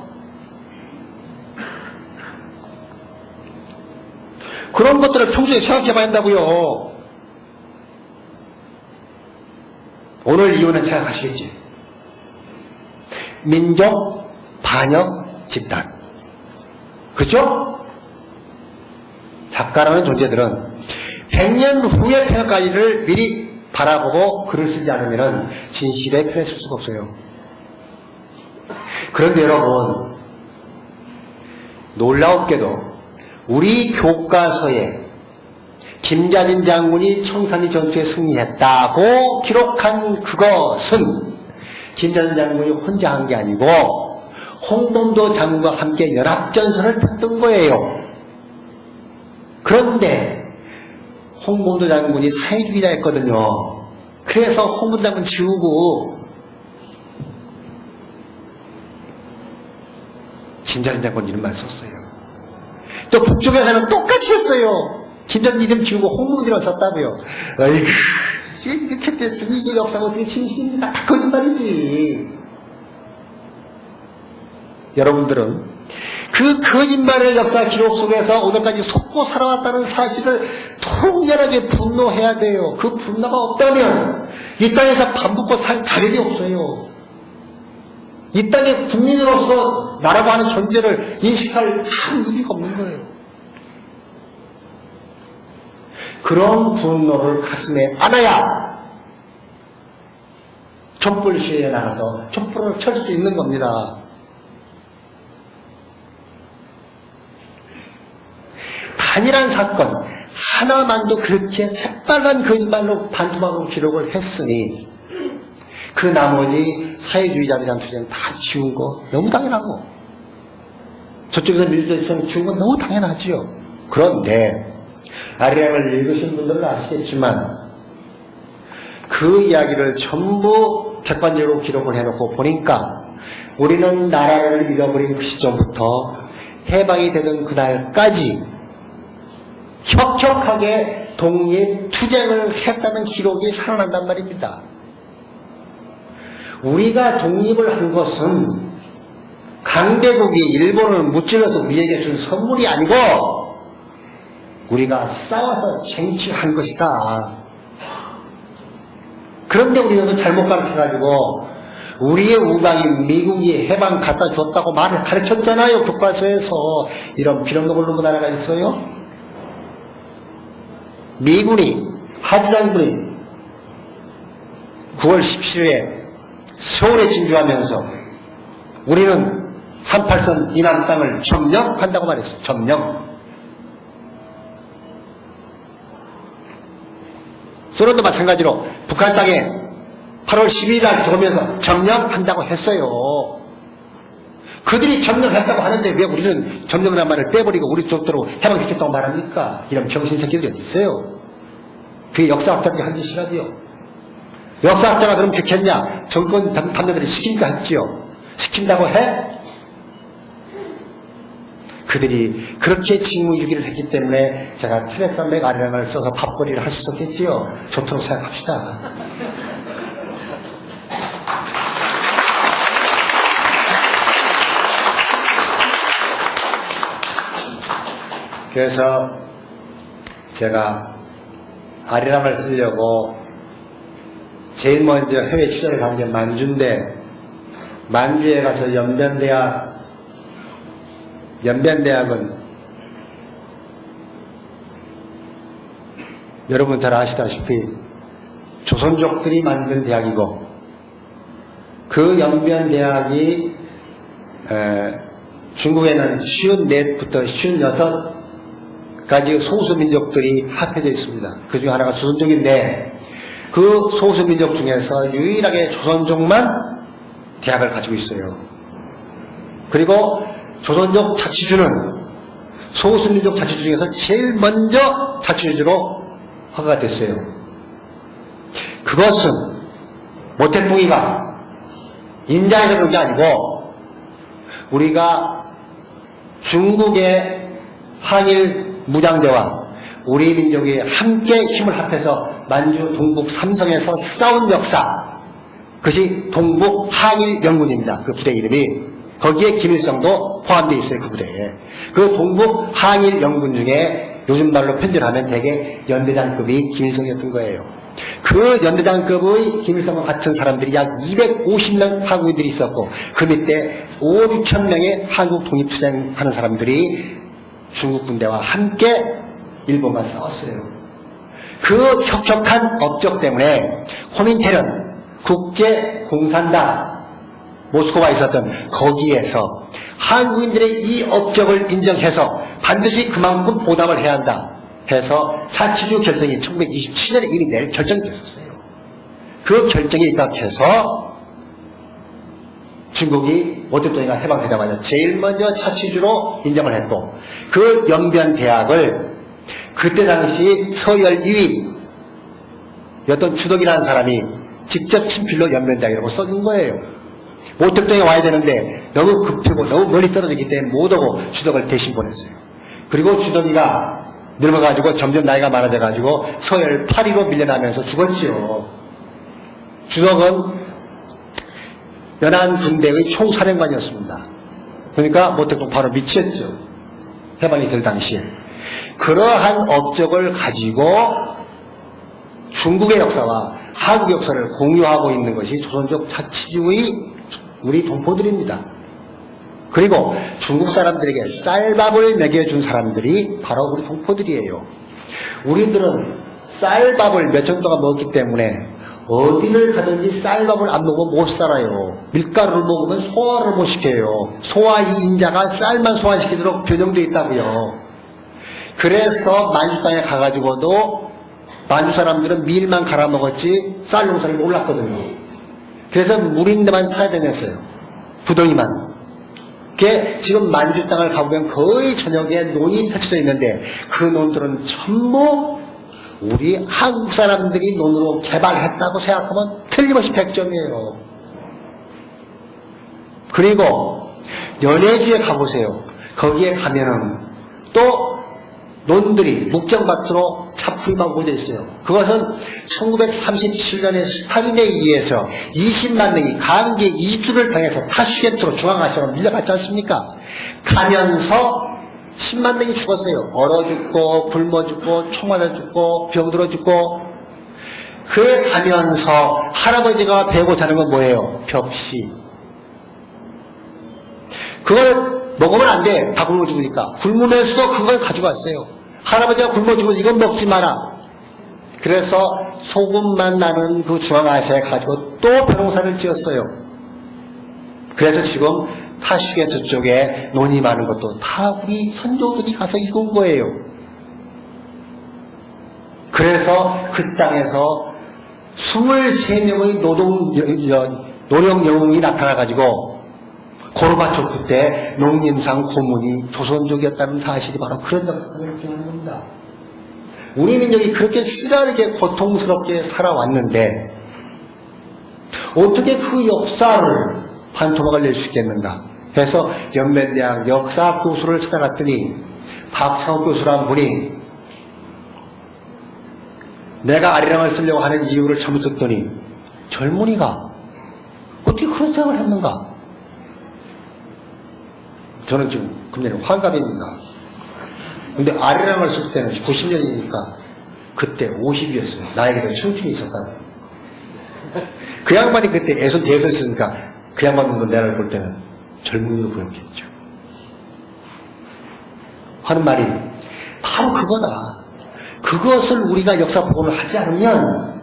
그런 것들을 평소에 생각해봐야 한다고요. 오늘 이유는 생각하시겠지. 민족 반역 집단. 그죠? 작가라는 존재들은 100년 후의 평가를 미리 바라보고 글을 쓰지 않으면 진실의 편에 쓸 수가 없어요. 그런데 여러분, 놀라웠게도 우리 교과서에 김자진 장군이 청산리 전투에 승리했다고 기록한 그것은 김자진 장군이 혼자 한 게 아니고 홍범도 장군과 함께 연합전선을 폈던 거예요. 그런데 홍범도 장군이 사회주의자 했거든요. 그래서 홍범도 장군 지우고 김자진 장군 이름만 썼어요. 또 북쪽에서는 똑같이 했어요. 김자진 이름 지우고 홍범도 이름 썼다고요. 어이구, 이렇게 됐으니 이게 역사가 어떻게 진실입니까? 다 거짓말이지. 여러분들은 그 거짓말의 역사 기록 속에서 오늘까지 속고 살아왔다는 사실을 통렬하게 분노해야 돼요. 그 분노가 없다면 이 땅에서 밥 먹고 살 자격이 없어요. 이 땅의 국민으로서 나라고 하는 존재를 인식할 한 의미가 없는 거예요. 그런 분노를 가슴에 안아야 촛불 시위에 나가서 촛불을 켤 수 있는 겁니다. 단일한 사건 하나만도 그렇게 새빨간 거짓말로 반토막으로 기록을 했으니 그 나머지 사회주의자들이란 투쟁 다 지운 거 너무 당연하고 저쪽에서 민주주의자들이 지운 건 너무 당연하지요. 그런데 아리랑을 읽으신 분들은 아시겠지만 그 이야기를 전부 객관적으로 기록을 해놓고 보니까 우리는 나라를 잃어버린 그 시점부터 해방이 되던 그날까지 혁혁하게 독립투쟁을 했다는 기록이 살아난단 말입니다. 우리가 독립을 한 것은 강대국이 일본을 무찔러서 우리에게 준 선물이 아니고 우리가 싸워서 쟁취한 것이다. 그런데 우리는 잘못 가르쳐가지고 우리의 우방인 미국이 해방 갖다 줬다고 말을 가르쳤잖아요. 교과서에서. 이런 빌어먹을 놈의 나라가 있어요? 미군이, 하지장군이 9월 17일에 서울에 진주하면서 우리는 38선 이남 땅을 점령한다고 말했어요. 점령. 소련도 마찬가지로 북한 땅에 8월 12일 날 들어오면서 점령한다고 했어요. 그들이 점령했다고 하는데 왜 우리는 점령이라는 말을 빼버리고 우리 쪽으로 해방시켰다고 말합니까? 이런 병신새끼들이 어디 있어요? 그게 역사학자들이 한 짓이라고요. 역사학자가 그럼 그렇게 했냐? 정권 담당자들이 시키니까 했지요. 시킨다고 해? 그들이 그렇게 직무유기를 했기 때문에 제가 트랙산맥 아리랑을 써서 밥벌이를 할 수 있었겠지요. 좋도록 생각합시다. 그래서 제가 아리랑을 쓰려고 제일 먼저 해외 취재를 간 게 만주인데 만주에 가서 연변대학은 여러분 잘 아시다시피 조선족들이 만든 대학이고 그 연변대학이 중국에는 54부터 56가지 소수민족들이 합해져 있습니다. 그 중에 하나가 조선족인데 그 소수민족 중에서 유일하게 조선족만 대학을 가지고 있어요. 그리고 조선족 자치주는 소수민족 자치주 중에서 제일 먼저 자치주로 허가가 됐어요. 그것은 모택동이가 인자해서 그런 게 아니고 우리가 중국의 항일 무장대와 우리 민족이 함께 힘을 합해서 만주 동북 삼성에서 싸운 역사, 그것이 동북 항일연군입니다. 그 부대 이름이. 거기에 김일성도 포함되어 있어요. 그 부대에. 그 동북 항일연군 중에 요즘 말로 편전하면 대개 연대장급이 김일성이었던 거예요. 그 연대장급의 김일성과 같은 사람들이 약 250명 한국인들이 있었고 그 밑에 5, 6천 명의 한국 독립투쟁하는 사람들이 중국 군대와 함께 일본과 싸웠어요. 그 혁혁한 업적 때문에 호민텔은 국제공산당 모스크바에 있었던 거기에서 한국인들의 이 업적을 인정해서 반드시 그만큼 보답을 해야 한다 해서 자치주 결정이 1927년에 이미 결정이 됐었어요. 그 결정에 입각해서 중국이 모택동이가 해방되자마자 제일 먼저 자치주로 인정을 했고 그 연변대학을 그때 당시 서열 2위였던 주덕이라는 사람이 직접 친필로 연변대학이라고 써준 거예요. 모택동에 와야 되는데 너무 급하고 너무 멀리 떨어지기 때문에 못 오고 주덕을 대신 보냈어요. 그리고 주덕이가 늙어가지고 점점 나이가 많아져가지고 서열 8위로 밀려나면서 죽었죠. 주덕은 연안 군대의 총사령관이었습니다. 그러니까 모택동 바로 미치였죠. 해방이 될 당시에. 그러한 업적을 가지고 중국의 역사와 한국 역사를 공유하고 있는 것이 조선족 자치주의 우리 동포들입니다. 그리고 중국 사람들에게 쌀밥을 먹여준 사람들이 바로 우리 동포들이에요. 우리들은 쌀밥을 몇 년 동안 먹었기 때문에 어디를 가든지 쌀밥을 안 먹으면 못 살아요. 밀가루를 먹으면 소화를 못 시켜요. 소화 이 인자가 쌀만 소화시키도록 변형되어 있다고요. 그래서 만주 땅에 가가지고도 만주 사람들은 밀만 갈아 먹었지 쌀 농사를 몰랐거든요. 그래서 물 있는 데만 사야 되겠어요. 부덩이만. 그게 지금 만주 땅을 가보면 거의 저녁에 논이 펼쳐져 있는데 그 논들은 전부 우리 한국 사람들이 논으로 개발했다고 생각하면 틀림없이 100점이에요. 그리고 연해주에 가보세요. 거기에 가면은 또 논들이 묵정밭으로 차풀이만 보여 있어요. 그것은 1937년에 스탈린에 의해서 20만 명이 강제 이주를 당해서 타슈겐트로 중앙아시아로 밀려갔지 않습니까? 가면서 10만 명이 죽었어요. 얼어 죽고 굶어 죽고 총 맞아 죽고 병들어 죽고. 그에 가면서 할아버지가 배고 자는 건 뭐예요? 벽시. 그걸 먹으면 안 돼. 다 굶어 죽으니까. 굶으면서도 그걸 가져갔어요. 할아버지가 굶어 죽어서 이건 먹지 마라. 그래서 소금만 나는 그 중앙아시아에 가지고 또 벼농사를 지었어요. 그래서 지금 타슈겐트 쪽에 논이 많은 것도 다 우리 선조들이 가서 이룬 거예요. 그래서 그 땅에서 23명의 노령 영웅이 나타나가지고 고르바초프 때 농림상 고문이 조선족이었다는 사실이 바로 그런 역사를 표현하는 겁니다. 우리 민족이 그렇게 쓰라리게 고통스럽게 살아왔는데 어떻게 그 역사를 반토막을 낼 수 있겠는가 해서 연변대학 역사 교수를 찾아갔더니 박창욱 교수라는 분이 내가 아리랑을 쓰려고 하는 이유를 처음 듣더니 젊은이가 어떻게 그런 생각을 했는가. 저는 지금 금년에 환갑입니다. 근데 아리랑을 쓸 때는 90년이니까 그때 50이었어요. 나에게도 청춘이 있었다. 그 양반이 그때 애손 대선 있으니까 그 양반 보면 내가 볼 때는 젊은이로 보였겠죠. 하는 말이 바로 그거다. 그것을 우리가 역사 복원을 하지 않으면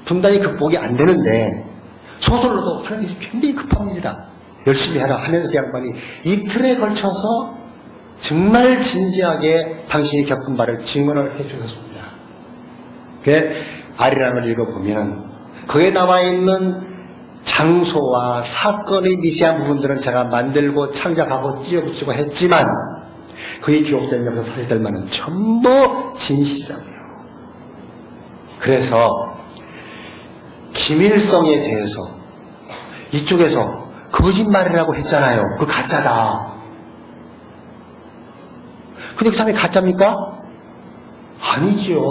분단이 극복이 안 되는데 소설로도 하는 것이 굉장히 급합니다. 열심히 해라 하면서 그 양반이 이틀에 걸쳐서 정말 진지하게 당신이 겪은 바를 증언을 해주셨습니다. 그 아리랑을 읽어보면 거기에 나와있는 장소와 사건의 미세한 부분들은 제가 만들고 창작하고 띄워붙이고 했지만 거기 기록된 역사 사실들만은 전부 진실이라고요. 그래서 김일성에 대해서 이쪽에서 거짓말이라고 했잖아요. 그 가짜다. 근데 그 사람이 가짜입니까? 아니지요.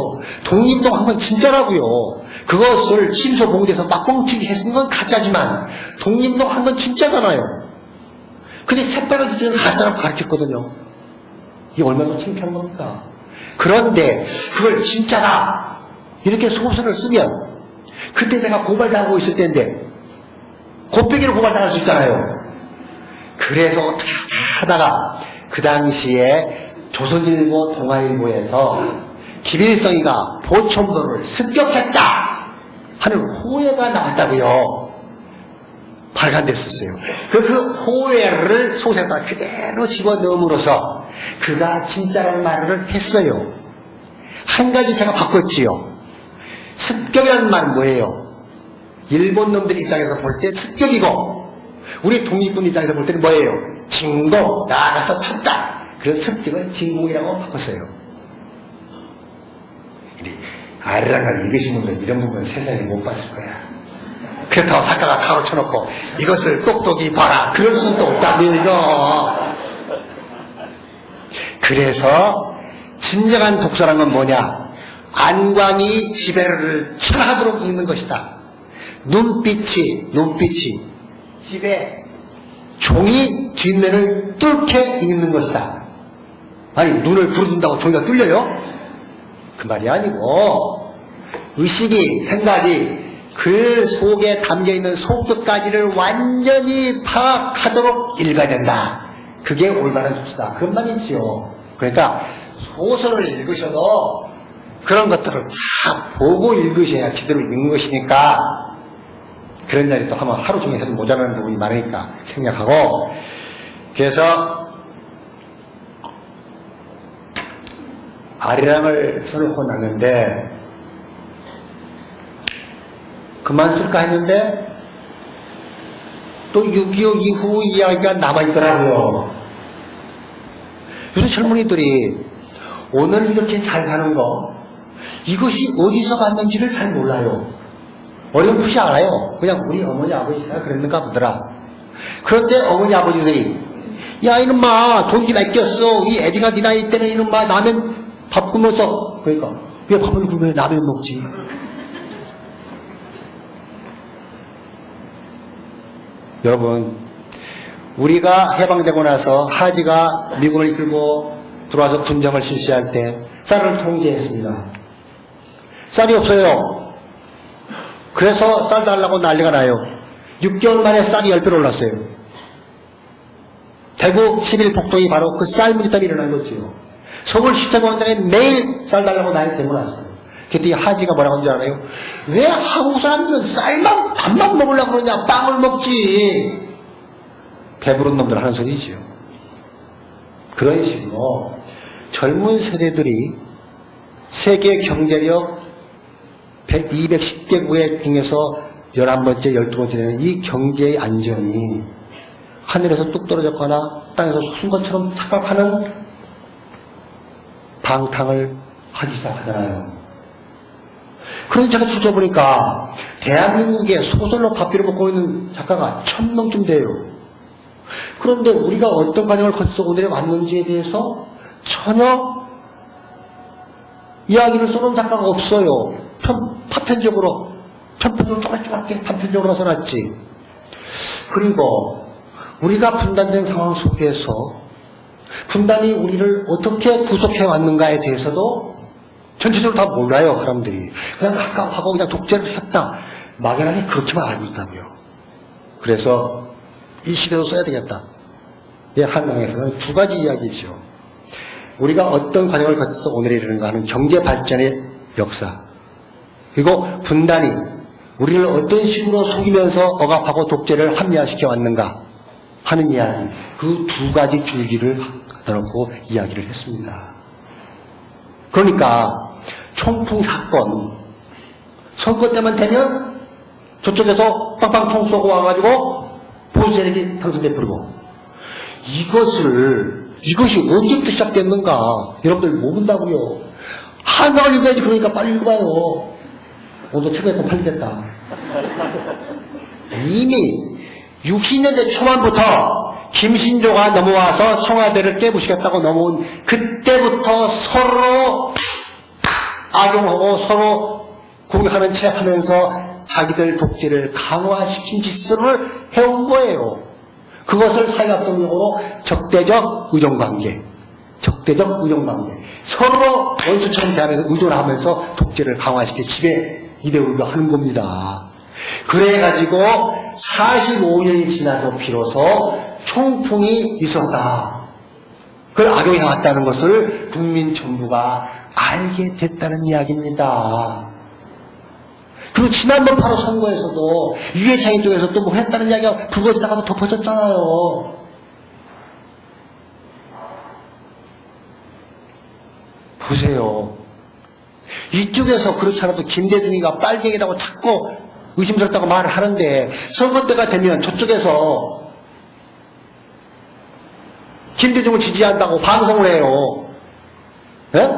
독립운동 한 건 진짜라고요. 그것을 침소 봉대에서 막뻥튀기 했은 건 가짜지만 독립운동 한 건 진짜잖아요. 근데 새빨간 기준은 가짜라고 가르쳤거든요. 이게 얼마나 창피한 겁니까? 그런데 그걸 진짜다 이렇게 소설을 쓰면 그때 내가 고발당하고 있을 때인데 곱빼기로 고발당할 수 있잖아요. 그래서 어떻게 하다가 그 당시에 조선일보 동아일보에서 김일성이가 보천도를 습격했다 하는 호해가 나왔다고요. 발간됐었어요. 그 호해를 소설에다 그대로 집어넣음으로써 그가 진짜라는 말을 했어요. 한 가지 제가 바꿨지요. 습격이라는 말은 뭐예요? 일본 놈들 입장에서 볼 때 습격이고 우리 독립군 입장에서 볼 때는 뭐예요? 진공, 나가서 쳤다. 그래서 습격을 진공이라고 바꿨어요. 아리랑을 읽으신 분들 이런 부분은 세상에 못 봤을 거야. 그렇다고 작가가 가로쳐놓고 이것을 똑똑히 봐라 그럴 수는 없다며 이거. 그래서 진정한 독서란 건 뭐냐? 안광이 지배를 철하도록 읽는 것이다. 눈빛이 집에 종이 뒷면을 뚫게 읽는 것이다. 아니 눈을 부르준다고 종이가 뚫려요? 그 말이 아니고 의식이 생각이 그 속에 담겨있는 속뜻까지를 완전히 파악하도록 읽어야 된다. 그게 올바른 독서다. 그런 말이지요. 그러니까 소설을 읽으셔도 그런 것들을 다 보고 읽으셔야 제대로 읽는 것이니까 그런 날이 또 하면 하루 종일 해도 모자라는 부분이 많으니까 생략하고. 그래서 아리랑을 써놓고 났는데 그만 쓸까 했는데 또 6.25 이후 이야기가 남아있더라고요. 요새 젊은이들이 오늘 이렇게 잘 사는 거 이것이 어디서 갔는지를 잘 몰라요. 어렴풋이 알아요. 그냥 우리 어머니 아버지가 그랬는가 보더라. 그런데 어머니 아버지들이 야 이놈아 돈이 맡겼어. 이 애비가 네 나이 때는 이놈아 라면 밥 굶어서. 그러니까 왜 밥을 굶어 라면 먹지? 여러분 우리가 해방되고 나서 하지가 미군을 이끌고 들어와서 군정을 실시할 때 쌀을 통제했습니다. 쌀이 없어요. 그래서 쌀 달라고 난리가 나요. 6개월 만에 쌀이 10배로 올랐어요. 대구 11 폭동이 바로 그 쌀 문제 때문에 일어난 거지요. 서울시청광장에 매일 쌀 달라고 난리 때문에 왔어요. 그때 하지가 뭐라고 한 줄 알아요? 왜 한국 사람들은 쌀만 밥만 먹으려고 그러냐? 빵을 먹지. 배부른 놈들 하는 소리지요. 그런 식으로 젊은 세대들이 세계 경제력 210개국의 중에서 11번째, 12번째 되는 이 경제의 안정이 하늘에서 뚝 떨어졌거나 땅에서 솟은 것처럼 착각하는 방탕을 하기 시작하잖아요. 그래서 제가 추적해보니까 대한민국에 소설로 밥비를 먹고 있는 작가가 1000명쯤 돼요. 그런데 우리가 어떤 과정을 거쳐서 오늘에 왔는지에 대해서 전혀 이야기를 써놓은 작가가 없어요. 파편적으로 쪼글쪼글게 단편적으로 써놨지. 그리고 우리가 분단된 상황 속에서 분단이 우리를 어떻게 구속해 왔는가에 대해서도 전체적으로 다 몰라요. 사람들이 그냥 가까워하고 그냥 독재를 했다 막연하게 그렇게만 알고 있다고요. 그래서 이 시대도 써야 되겠다. 한강에서는 두 가지 이야기죠. 우리가 어떤 과정을 거쳐서 오늘에 이르는가 하는 경제 발전의 역사, 그리고 분단이 우리를 어떤 식으로 속이면서 억압하고 독재를 합리화시켜 왔는가 하는 이야기, 그 두 가지 줄기를 갖다놓고 이야기를 했습니다. 그러니까 총풍 사건, 선거 때만 되면 저쪽에서 빵빵 총 쏘고 와가지고 보수 세력이 당선돼 버리고, 이것이 언제부터 시작됐는가 여러분들 모른다고요. 한강을 읽어야지. 그러니까 빨리 읽어봐요. 오늘 책을 읽고 팔리겠다. 이미 60년대 초반부터 김신조가 넘어와서 청와대를 깨부시겠다고 넘어온 그때부터 서로 악용하고 서로 공격하는 채 하면서 자기들 독재를 강화시킨 짓을 해온 거예요. 그것을 사회학적용어로 적대적 의존관계, 서로 원수처럼 대하면서 의존하면서 독재를 강화시켜 지배 이데올로 하는 겁니다. 그래가지고 45년이 지나서 비로소 총풍이 있었다. 그걸 악용해왔다는 것을 국민 전부가 알게 됐다는 이야기입니다. 그리고 지난번 8월 선거에서도 유해창이 쪽에서 또 뭐 했다는 이야기가 불거지다가 덮어졌잖아요. 보세요. 이쪽에서 그렇지 않아도 김대중이가 빨갱이라고 자꾸 의심스럽다고 말을 하는데, 선거 때가 되면 저쪽에서 김대중을 지지한다고 방송을 해요. 예?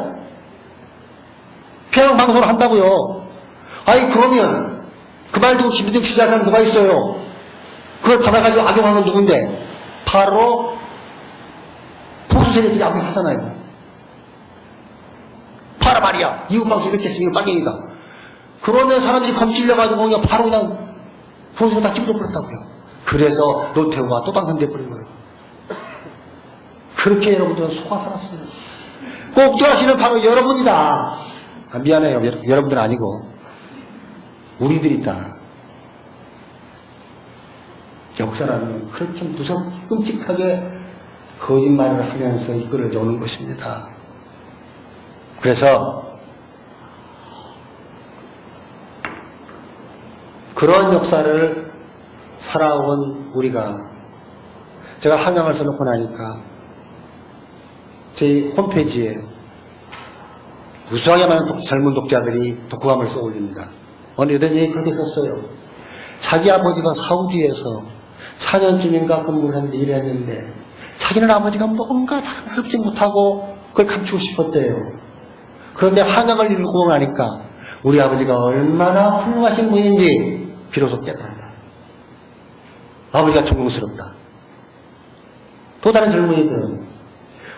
평양 방송을 한다고요. 아니, 그러면 그 말 듣고 김대중 지지하는 사람 누가 있어요? 그걸 받아가지고 악용하는 건 누군데? 바로 보수 세력들이 악용하잖아요. 봐라 말이야. 이웃 방송 이렇게 했으니 빨갱이다. 그러면 사람들이 검찔려가지고 그냥 바로 그냥 보수가 다 찍어버렸다고요. 그래서 노태우가 또 당선돼버린 거예요. 그렇게 여러분들은 속아 살았어요. 꼭 들어가시는 바로 여러분이다. 아, 미안해요. 여러분들 아니고 우리들이다. 역사라는 그렇게 무섭고 끔찍하게 거짓말을 하면서 이끌어져 오는 것입니다. 그래서 그런 역사를 살아온 우리가, 제가 한강을 써놓고 나니까 제 홈페이지에 우수하게 많은 젊은 독자들이 독후감을 써올립니다. 어느 여든이 그렇게 썼어요. 자기 아버지가 사우디에서 4년쯤인가 근무를 했는데, 일했는데 자기는 아버지가 뭔가 자랑스럽지 못하고 그걸 감추고 싶었대요. 그런데 한강을 읽고 나니까 우리 아버지가 얼마나 훌륭하신 분인지 비로소 깨달았다. 아버지가 존경스럽다. 또 다른 젊은이들은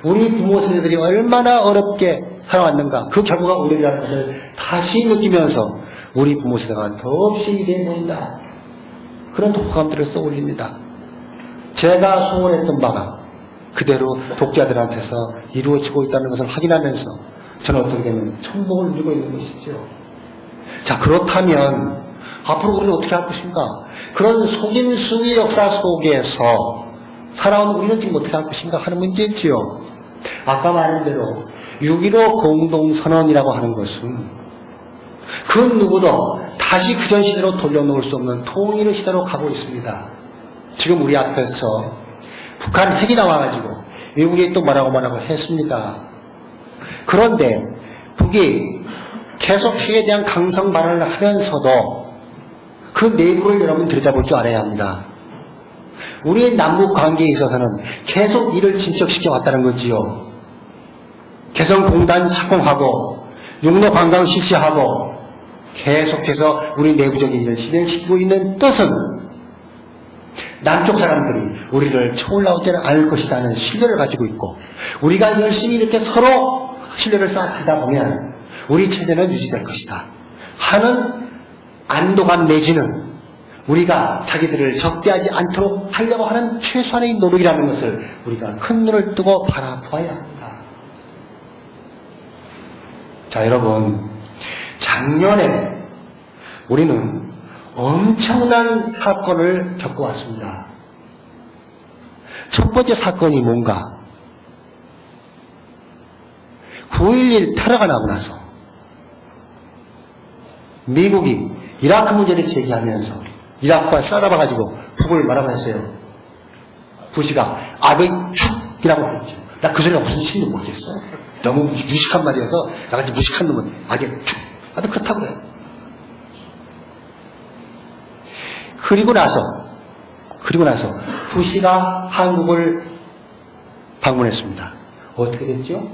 우리 부모 세대들이 얼마나 어렵게 살아왔는가, 그 결과가 오늘이라는 것을 다시 느끼면서 우리 부모 세대가 더없이 위대해 보인다. 그런 독후감들을 써올립니다. 제가 소원했던 바가 그대로 독자들한테서 이루어지고 있다는 것을 확인하면서 저는 어떻게 되면 천복을 누리고 있는 것이죠. 자, 그렇다면 앞으로 우리는 어떻게 할 것인가? 그런 속임수의 역사 속에서 살아온 우리는 지금 어떻게 할 것인가 하는 문제지요. 아까 말한 대로 6.15 공동선언이라고 하는 것은 그 누구도 다시 그전 시대로 돌려놓을 수 없는 통일의 시대로 가고 있습니다. 지금 우리 앞에서 북한 핵이 나와가지고 미국이 또 뭐라고 했습니다. 그런데 북이 계속 핵에 대한 강성 발언을 하면서도 그 내부를 여러분 들여다볼 줄 알아야 합니다. 우리의 남북 관계에 있어서는 계속 이를 진척시켜 왔다는 거지요. 개성공단 착공하고 육로관광 실시하고 계속해서 우리 내부적인 일을 진행시키고 있는 뜻은 남쪽 사람들이 우리를 쳐올라오지는 않을 것이라는 신뢰를 가지고 있고, 우리가 열심히 이렇게 서로 신뢰를 쌓다 보면 우리 체제는 유지될 것이다 하는 안도감 내지는 우리가 자기들을 적대하지 않도록 하려고 하는 최소한의 노력이라는 것을 우리가 큰 눈을 뜨고 바라봐야 합니다. 자, 여러분, 작년에 우리는 엄청난 사건을 겪어왔습니다. 첫 번째 사건이 뭔가? 9.11 테러가 나고 나서 미국이 이라크 문제를 제기하면서 이라크와 싸잡아가지고 북을 말하고 했어요. 부시가 악의 축이라고 했죠. 나 그 소리가 무슨 뜻인지 모르겠어. 너무 무식한 말이어서 나같이 무식한 놈은 악의 축. 나도 그렇다고 그래요. 그리고 나서 부시가 한국을 방문했습니다. 어떻게 됐죠?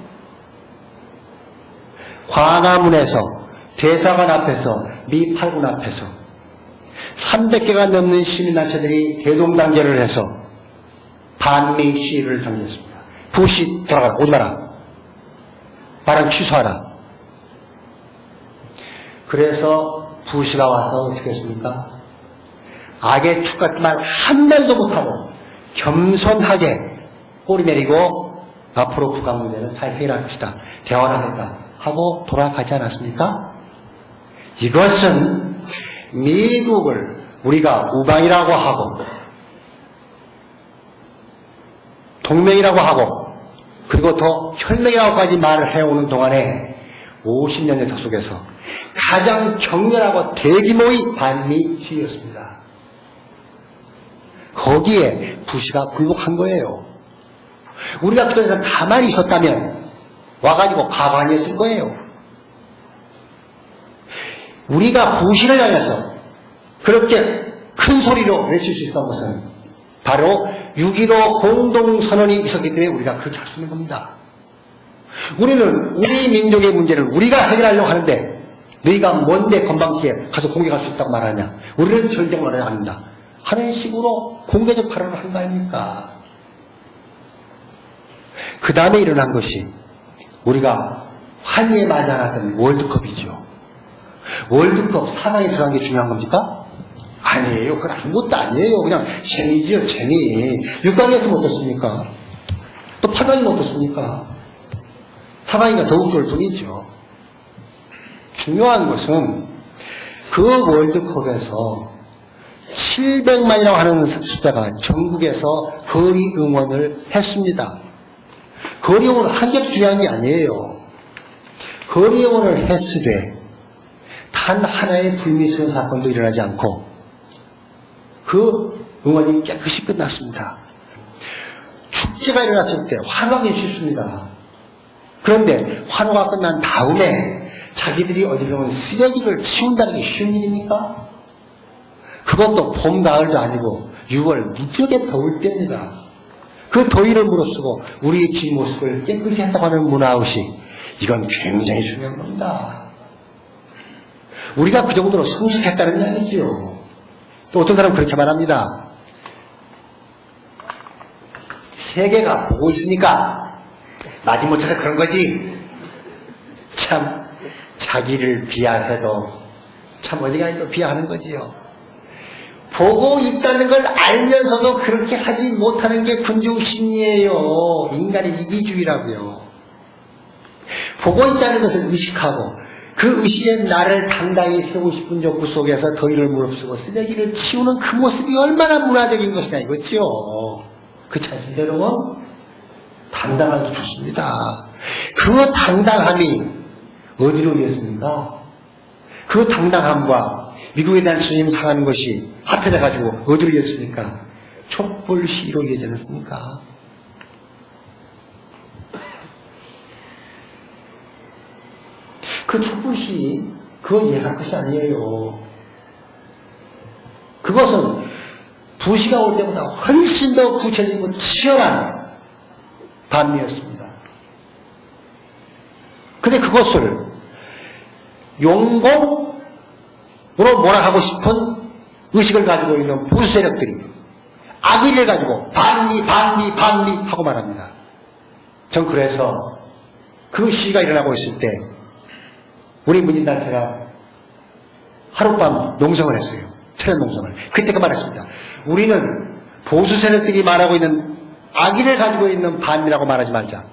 광화문에서 대사관 앞에서 미 8군 앞에서 300개가 넘는 시민단체들이 대동단결을 해서 반미 시위를 정리했습니다. 부시 돌아가라. 오지 마라. 발언 취소하라. 그래서 부시가 와서 어떻게 했습니까? 악의 축 같은 말 한마디도 못하고 겸손하게 꼬리 내리고 앞으로 북한 문제는 잘 해결할 것이다. 대화를 하겠다 하고 돌아가지 않았습니까? 이것은 미국을 우리가 우방이라고 하고 동맹이라고 하고 그리고 더 혈맹이라고까지 말을 해오는 동안에 50년 역사 속에서 가장 격렬하고 대규모의 반미 시위였습니다. 거기에 부시가 굴복한 거예요. 우리가 그전에 가만히 있었다면 와가지고 가만히 했을 거예요. 우리가 부시를 향해서 그렇게 큰 소리로 외칠 수 있었던 것은 바로 6.15 공동선언이 있었기 때문에 우리가 그렇게 할 수 있는 겁니다. 우리는 우리 민족의 문제를 우리가 해결하려고 하는데 너희가 뭔데 건방지게 가서 공격할 수 있다고 말하냐. 우리는 전쟁을 해야 합니다. 하는 식으로 공개적 발언을 한 거 아닙니까? 그 다음에 일어난 것이 우리가 환희에 맞이 않았던 월드컵이죠. 월드컵 상황에 들어간 게 중요한 겁니까? 아니에요. 그건 아무것도 아니에요. 그냥 재미지요, 재미. 6강에서 어떻습니까? 또 8강이 어떻습니까? 4강이가 더욱 좋을 뿐이죠. 중요한 것은 그 월드컵에서 700만이라고 하는 숫자가 전국에서 거리 응원을 했습니다. 거리 응원을 한 게 중요한 게 아니에요. 거리 응원을 했으되 단 하나의 불미스러운 사건도 일어나지 않고 그 응원이 깨끗이 끝났습니다. 축제가 일어났을 때 환호하기 쉽습니다. 그런데 환호가 끝난 다음에 자기들이 어디로 쓰레기를 치운다는 게 쉬운 일입니까? 그것도 봄, 가을도 아니고 6월 무지하게 더울 때입니다. 그 더위를 무릅쓰고 우리의 뒷모습을 깨끗이 했다고 하는 문화의식, 이건 굉장히 중요한 겁니다. 우리가 그 정도로 성숙했다는 이야기죠. 또 어떤 사람은 그렇게 말합니다. 세계가 보고 있으니까 마지못해서 그런 거지. 참 자기를 비하해도 참 어지간히 비하하는 거지요. 보고 있다는 걸 알면서도 그렇게 하지 못하는 게 군중심리예요. 인간의 이기주의라고요. 보고 있다는 것을 의식하고 그 의식에 나를 당당히 세우고 싶은 욕구 속에서 더위를 무릅쓰고 쓰레기를 치우는 그 모습이 얼마나 문화적인 것이냐 이거지요. 그렇지 않습니까 여러분? 당당하기 좋습니다. 그 당당함이 어디로 이었습니까? 그 당당함과 미국에 대한 수임 상하는 것이 합해져 가지고 어디로 이었습니까? 촛불 시위로 이어지지 않았습니까? 그 촛불 시위, 그건 예사 것이 아니에요. 그것은 부시가 올 때보다 훨씬 더 구체적이고 치열한 반미였습니다. 그런데 그것을 용공으로 몰아가고 싶은 의식을 가지고 있는 보수 세력들이 악의를 가지고 반미 하고 말합니다. 전 그래서 그 시위가 일어나고 있을 때 우리 문인단체가 하룻밤 농성을 했어요. 철현 농성을. 그때 그 말했습니다. 우리는 보수 세력들이 말하고 있는 악의를 가지고 있는 반미라고 말하지 말자.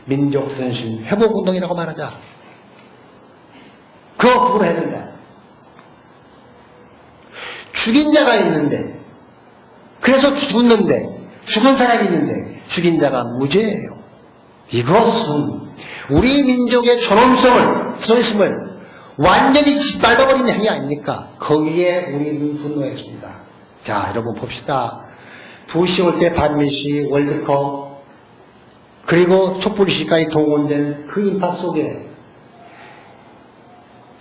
민족선신 회복운동이라고 말하자. 그거 그걸 해야 된다. 죽인 자가 있는데, 그래서 죽었는데, 죽은 사람이 있는데 죽인 자가 무죄예요. 이것은 우리 민족의 존엄성을, 자존심을 완전히 짓밟아버리는 행위 아닙니까? 거기에 우리는 분노했습니다. 자, 여러분 봅시다. 부시 올 때 반미시 월드컵, 그리고 촛불시까지 동원된 그 인파 속에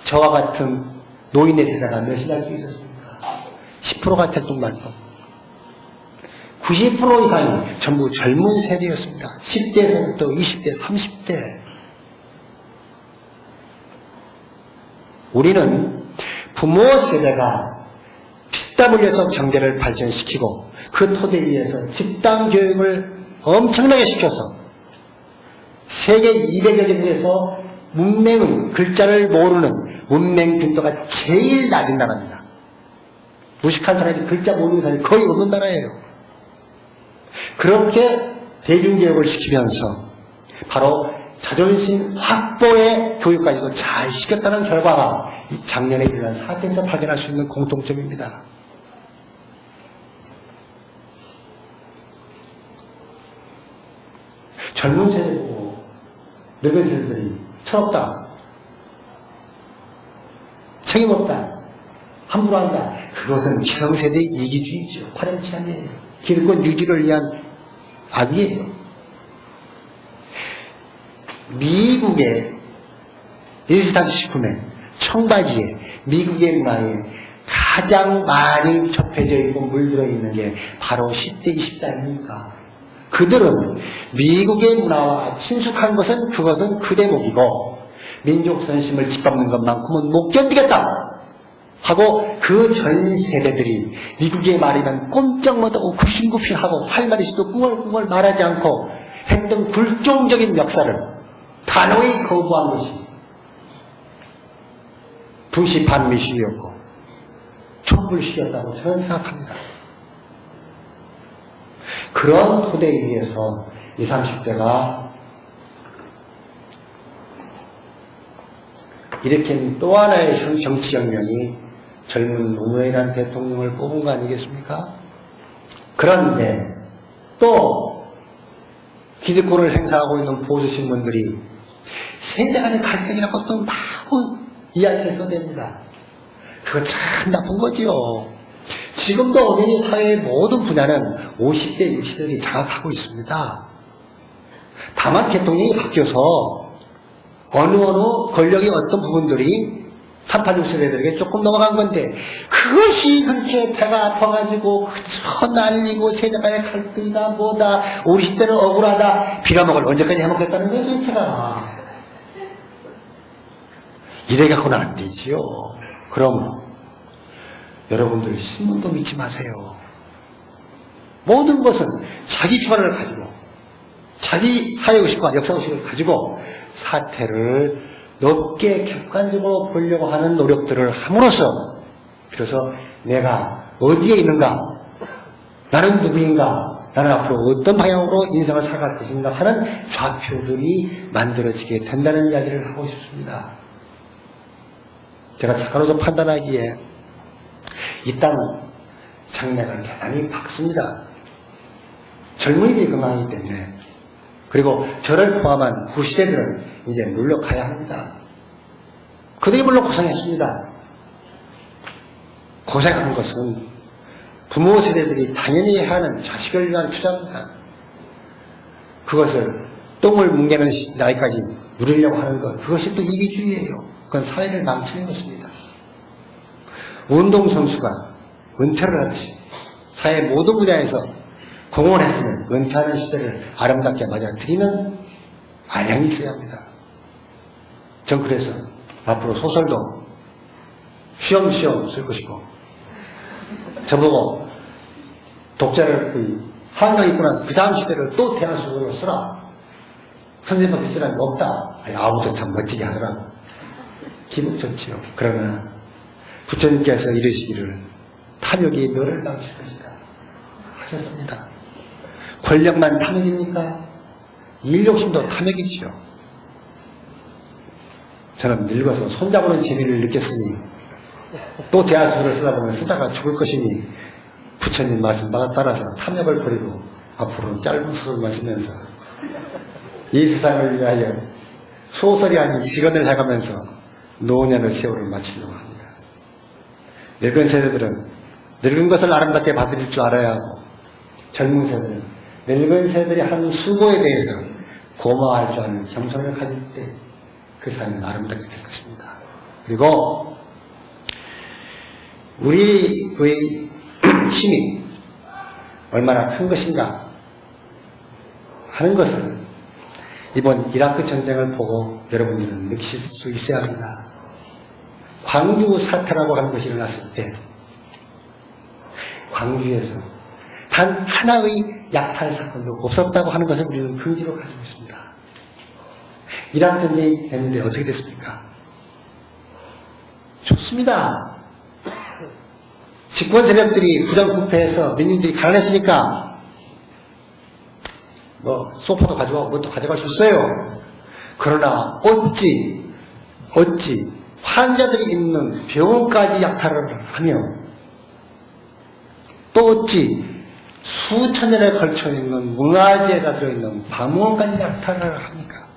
저와 같은 노인의 세대가 몇이나 있었습니까? 10%가 될 돈 말고 90% 이상이 전부 젊은 세대였습니다. 10대에서부터 20대, 30대. 우리는 부모 세대가 피땀 흘려서 경제를 발전시키고 그 토대 위에서 집단 교육을 엄청나게 시켜서 세계 200여 개국에서 문맹의 글자를 모르는 문맹 빈도가 제일 낮은 나라입니다. 무식한 사람이 글자 모르는 사람이 거의 없는 나라예요. 그렇게 대중교육을 시키면서 바로 자존심 확보의 교육까지도 잘 시켰다는 결과가 이 작년에 일어난 사태에서 발견할 수 있는 공통점입니다. 젊은 세대고 늙은 세대들이 철없다, 책임없다, 함부로 한다. 그것은 기성세대의 이기주의죠. 파렴치함이에요. 기득권 유지를 위한 악이에요. 미국의 일시다시식품에 청바지에 미국의 문화에 가장 많이 접해져 있고 물들어 있는 게 바로 10대, 20대 아닙니까? 그들은 미국의 문화와 친숙한 것은 그것은 그 대목이고 민족 선심을 짓밟는 것만큼은 못 견디겠다 하고 그 전 세대들이 미국의 말이면 꼼짝 못하고 굽신굽신하고 할 말이 있어도 꿍얼꿍얼 말하지 않고 했던 굴종적인 역사를 단호히 거부한 것이 부시 반미시였고 촛불시였다고 저는 생각합니다. 그런 토대 위에서 20, 30대가 일으킨 또 하나의 정치혁명이 젊은 노무현이라는 대통령을 뽑은 거 아니겠습니까? 그런데 또 기득권을 행사하고 있는 보수신문들이 세대 간의 갈등이라고 또 마구 이야기를 써댑니다. 그거 참 나쁜 거지요. 지금도 엄연히 사회의 모든 분야는 50대, 60대들이 장악하고 있습니다. 다만 대통령이 바뀌어서 어느 권력의 어떤 부분들이 38, 6세대들에게 조금 넘어간 건데 그것이 그렇게 배가 아파가지고 그저 날리고 세대 간의 갈등이다 뭐다 우리 시대는 억울하다 빌어먹을 언제까지 해먹겠다는 거예요 전체가. 이래 갖고는 안 되지요. 그러면 여러분들 신문도 믿지 마세요. 모든 것은 자기 주관을 가지고 자기 사회의식과 역사의식을 가지고 사태를 높게 객관적으로 보려고 하는 노력들을 함으로써 그래서 내가 어디에 있는가, 나는 누구인가, 나는 앞으로 어떤 방향으로 인생을 살아갈 것인가 하는 좌표들이 만들어지게 된다는 이야기를 하고 싶습니다. 제가 작가로서 판단하기에 이 땅은 장래가 대단히 밝습니다. 젊은이들이 건강하기 때문에. 그리고 저를 포함한 구시대들은 이제 물러가야 합니다. 그들이 물론 고생했습니다. 고생한 것은 부모 세대들이 당연히 해야 하는 자식을 위한 투자입니다. 그것을 똥을 뭉개는 나이까지 누리려고 하는 것, 그것이 또 이기주의예요. 그건 사회를 망치는 것입니다. 운동선수가 은퇴를 하듯이 사회 모든 분야에서 공헌했으면 은퇴하는 시대를 아름답게 맞아들이는 아량이 있어야 합니다. 전 그래서 앞으로 소설도 쉬엄쉬엄 쓸 것이고 저보고 독자를 한강 입고 나서 그 다음 시대를 또 대한소설로 쓰라. 선생님밖에 쓰라는 게 없다. 아무도 참 멋지게 하더라고. 기분 좋지요. 그러나 부처님께서 이르시기를 탐욕이 너를 망칠 것이다 하셨습니다. 권력만 탐욕입니까? 일욕심도 탐욕이지요. 저는 늙어서 손잡는 재미를 느꼈으니 또 대하소설을 쓰다 보면 쓰다가 죽을 것이니 부처님 말씀 따라서 탐욕을 버리고 앞으로는 짧은 소설만 쓰면서 이 세상을 위하여 소설이 아닌 직언을 해가면서 노년의 세월을 마치려고 합니다. 늙은 세대들은 늙은 것을 아름답게 받아들일 줄 알아야 하고, 젊은 세대는 늙은 세대들이 하는 수고에 대해서 고마워할 줄 아는 겸손을 가질 때 그 삶은 아름답게 될 것입니다. 그리고 우리의 힘이 얼마나 큰 것인가 하는 것을 이번 이라크 전쟁을 보고 여러분들은 느끼실 수 있어야 합니다. 광주 사태라고 하는 것이 일어났을 때 광주에서 단 하나의 약탈 사건도 없었다고 하는 것을 우리는 근기로 가지고 있습니다. 이라크 전쟁이 됐는데 어떻게 됐습니까? 좋습니다. 집권 세력들이 부정부패해서 민중들이 가난했으니까 뭐 소파도 가져가고 뭣도 가져갈 수 있어요. 그러나 어찌 환자들이 있는 병원까지 약탈을 하며 또 어찌 수천 년에 걸쳐 있는 문화재가 들어있는 박물관까지 약탈을 합니까?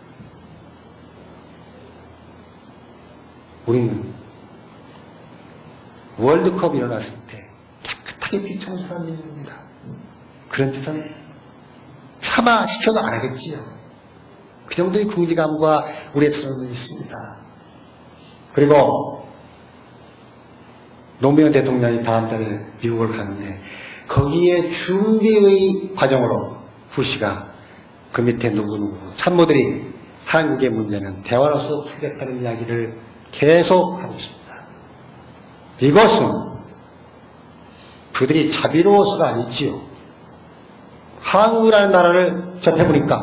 우리는 월드컵이 일어났을 때 깨끗하게 비청소한 민족입니다. 그런 짓은 차마 시켜도 안 하겠지요. 그 정도의 궁지감과 우리의 선언은 있습니다. 그리고 노무현 대통령이 다음 달에 미국을 가는데 거기에 준비의 과정으로 부시가 그 밑에 누구누구 참모들이 한국의 문제는 대화로서 풀겠다는 이야기를 계속 하고 있습니다. 이것은 그들이 자비로워서가 아니지요. 한국이라는 나라를 접해보니까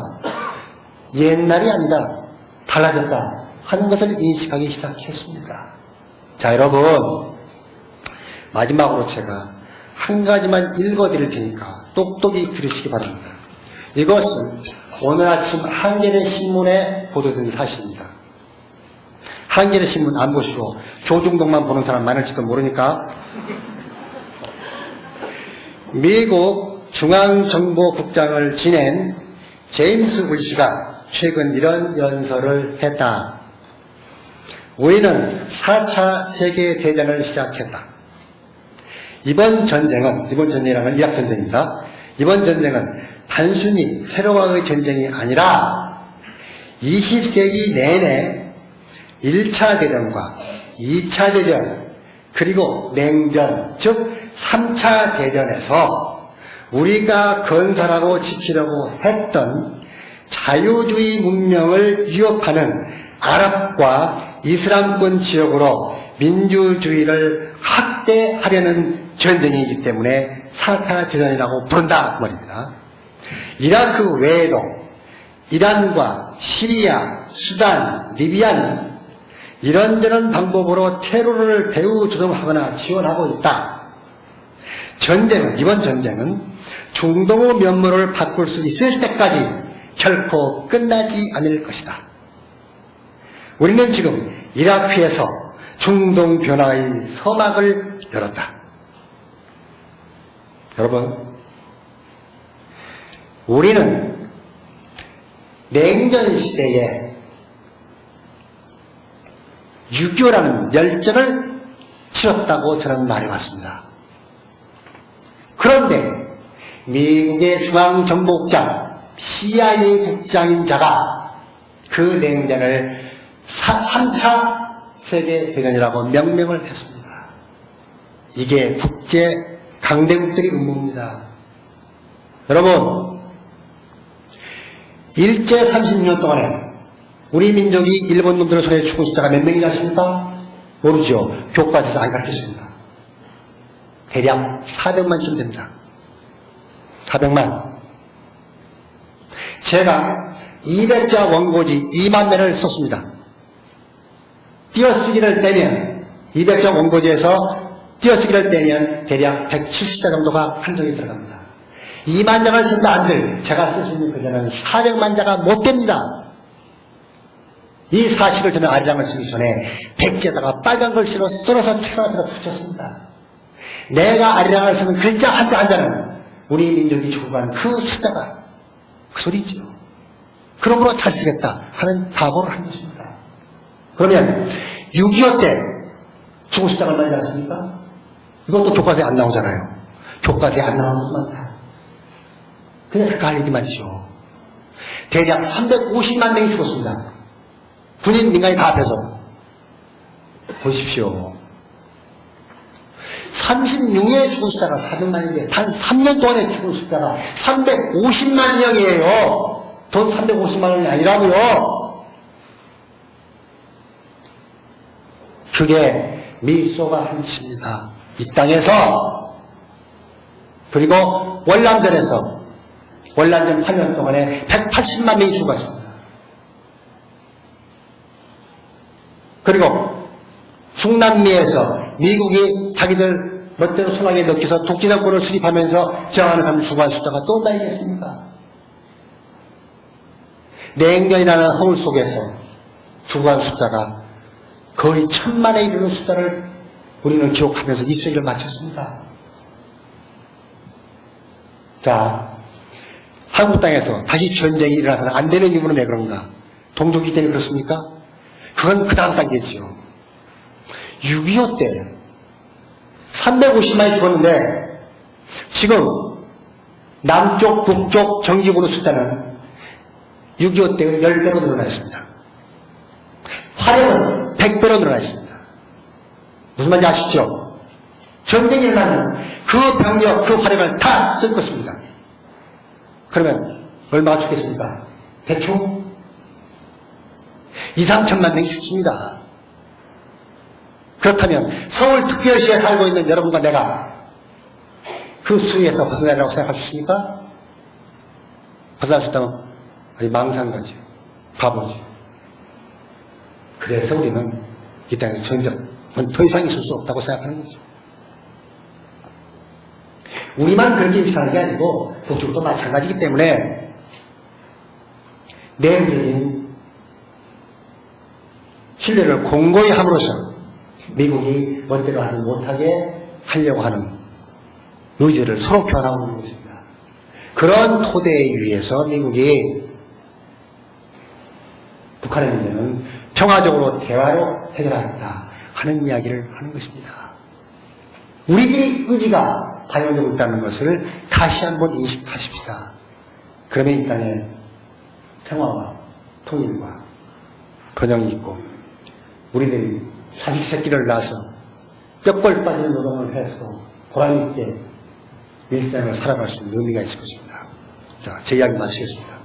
옛날이 아니다, 달라졌다 하는 것을 인식하기 시작했습니다. 자, 여러분, 마지막으로 제가 한 가지만 읽어드릴 테니까 똑똑히 들으시기 바랍니다. 이것은 오늘 아침 한겨레 신문에 보도된 사실입니다. 한겨레 신문 안 보시고 조중동만 보는 사람 많을지도 모르니까 미국 중앙정보국장을 지낸 제임스 울시가 최근 이런 연설을 했다. 우리는 4차 세계대전을 시작했다. 이번 전쟁이라는 이라크 전쟁입니다. 이번 전쟁은 단순히 테러와의 전쟁이 아니라 20세기 내내 1차 대전과 2차 대전, 그리고 냉전, 즉 3차 대전에서 우리가 건설하고 지키려고 했던 자유주의 문명을 위협하는 아랍과 이슬람권 지역으로 민주주의를 확대하려는 전쟁이기 때문에 4차 대전이라고 부른다 그 말입니다. 이라크 외에도 이란과 시리아, 수단, 리비아는 이런저런 방법으로 테러를 배후 조종하거나 지원하고 있다. 이번 전쟁은 중동의 면모를 바꿀 수 있을 때까지 결코 끝나지 않을 것이다. 우리는 지금 이라크에서 중동 변화의 서막을 열었다. 여러분, 우리는 냉전 시대에 6.25라는 열전을 치렀다고 저는 말해왔습니다. 그런데 미국의 중앙정보국장, CIA 국장인 자가 그 냉전을 3차 세계대전이라고 명명을 했습니다. 이게 국제 강대국들의 음모입니다. 여러분, 일제 30년 동안에 우리 민족이 일본 놈들의 손에 죽은 숫자가 몇 명이나 아십니까? 모르죠. 교과서에서 안 가르쳤습니다. 대략 400만쯤 됩니다. 400만. 제가 200자 원고지 2만 매를 썼습니다. 띄어쓰기를 떼면 200자 원고지에서 띄어쓰기를 떼면 대략 170자 정도가 판정이 들어갑니다. 2만 장을 쓴다 한들 제가 쓸 수 있는 글자는 400만 자가 못 됩니다. 이 사실을 저는 아리랑을 쓰기 전에 백지에다가 빨간 글씨로 써서 책상 앞에다 붙였습니다. 내가 아리랑을 쓰는 글자 한자 한자는 우리 민족이 죽어간 그 숫자가 그 소리죠. 그러므로 잘 쓰겠다 하는 각오를 한 것입니다. 그러면 6.25 때 죽은 숫자가 얼마나 나왔습니까? 이것도 교과서에 안 나오잖아요. 교과서에 안 나오는 것만 다. 그냥 헷갈리기 말이죠. 대략 350만 명이 죽었습니다. 군인, 민간인 다 합해서. 보십시오. 36년에 죽은 숫자가 400만인데 단 3년 동안에 죽은 숫자가 350만 명이에요. 돈 350만 원이 아니라고요. 그게 미소가 한치입니다. 이 땅에서. 그리고 월남전에서 월남전 8년 동안에 180만 명이 죽었습니다. 그리고 중남미에서 미국이 자기들 멋대로 손아귀에 넣기서 독재정권을 수립하면서 저항하는 사람들 죽어간 숫자가 또 얼마이겠습니까? 냉전이라는 허울 속에서 죽어간 숫자가 거의 1000만에 이르는 숫자를 우리는 기록하면서 이 세기를 마쳤습니다. 자, 한국 땅에서 다시 전쟁이 일어나서는 안 되는 이유는 왜 그런가? 동족이기 때문에 그렇습니까? 그건 그 다음 단계지요. 6.25 때 350만이 죽었는데 지금 남쪽, 북쪽 정기군의 숫자는 6.25 때 10배로 늘어나 있습니다. 화력은 100배로 늘어나 있습니다. 무슨 말인지 아시죠? 전쟁이 일어나면 그 병력, 그 화력을 다 쓸 것입니다. 그러면 얼마가 죽겠습니까? 대충 2, 3천만 명이 죽습니다. 그렇다면 서울특별시에 살고 있는 여러분과 내가 그 수위에서 벗어나려고 생각할 수 있습니까? 벗어날 수 있다면 아니 망상가지, 바보지. 그래서 우리는 이 땅에서 전쟁은 더 이상 있을 수 없다고 생각하는 거죠. 우리만 그렇게 인식하는 게 아니고 북쪽도 마찬가지이기 때문에 내부적인 신뢰를 공고히 함으로써 미국이 멋대로 하지 못하게 하려고 하는 의지를 서로 표현하고 있는 것입니다. 그런 토대에 의해서 미국이 북한의 문제는 평화적으로 대화로 해결하겠다 하는 이야기를 하는 것입니다. 우리들의 의지가 반영되고 있다는 것을 다시 한번 인식하십시다. 그러면 이 땅에 평화와 통일과 번영이 있고 우리들이 자식 새끼를 낳아서 뼈골 빠진 노동을 해서 보람있게 일생을 살아갈 수 있는 의미가 있을 것입니다. 자, 제 이야기 마치겠습니다.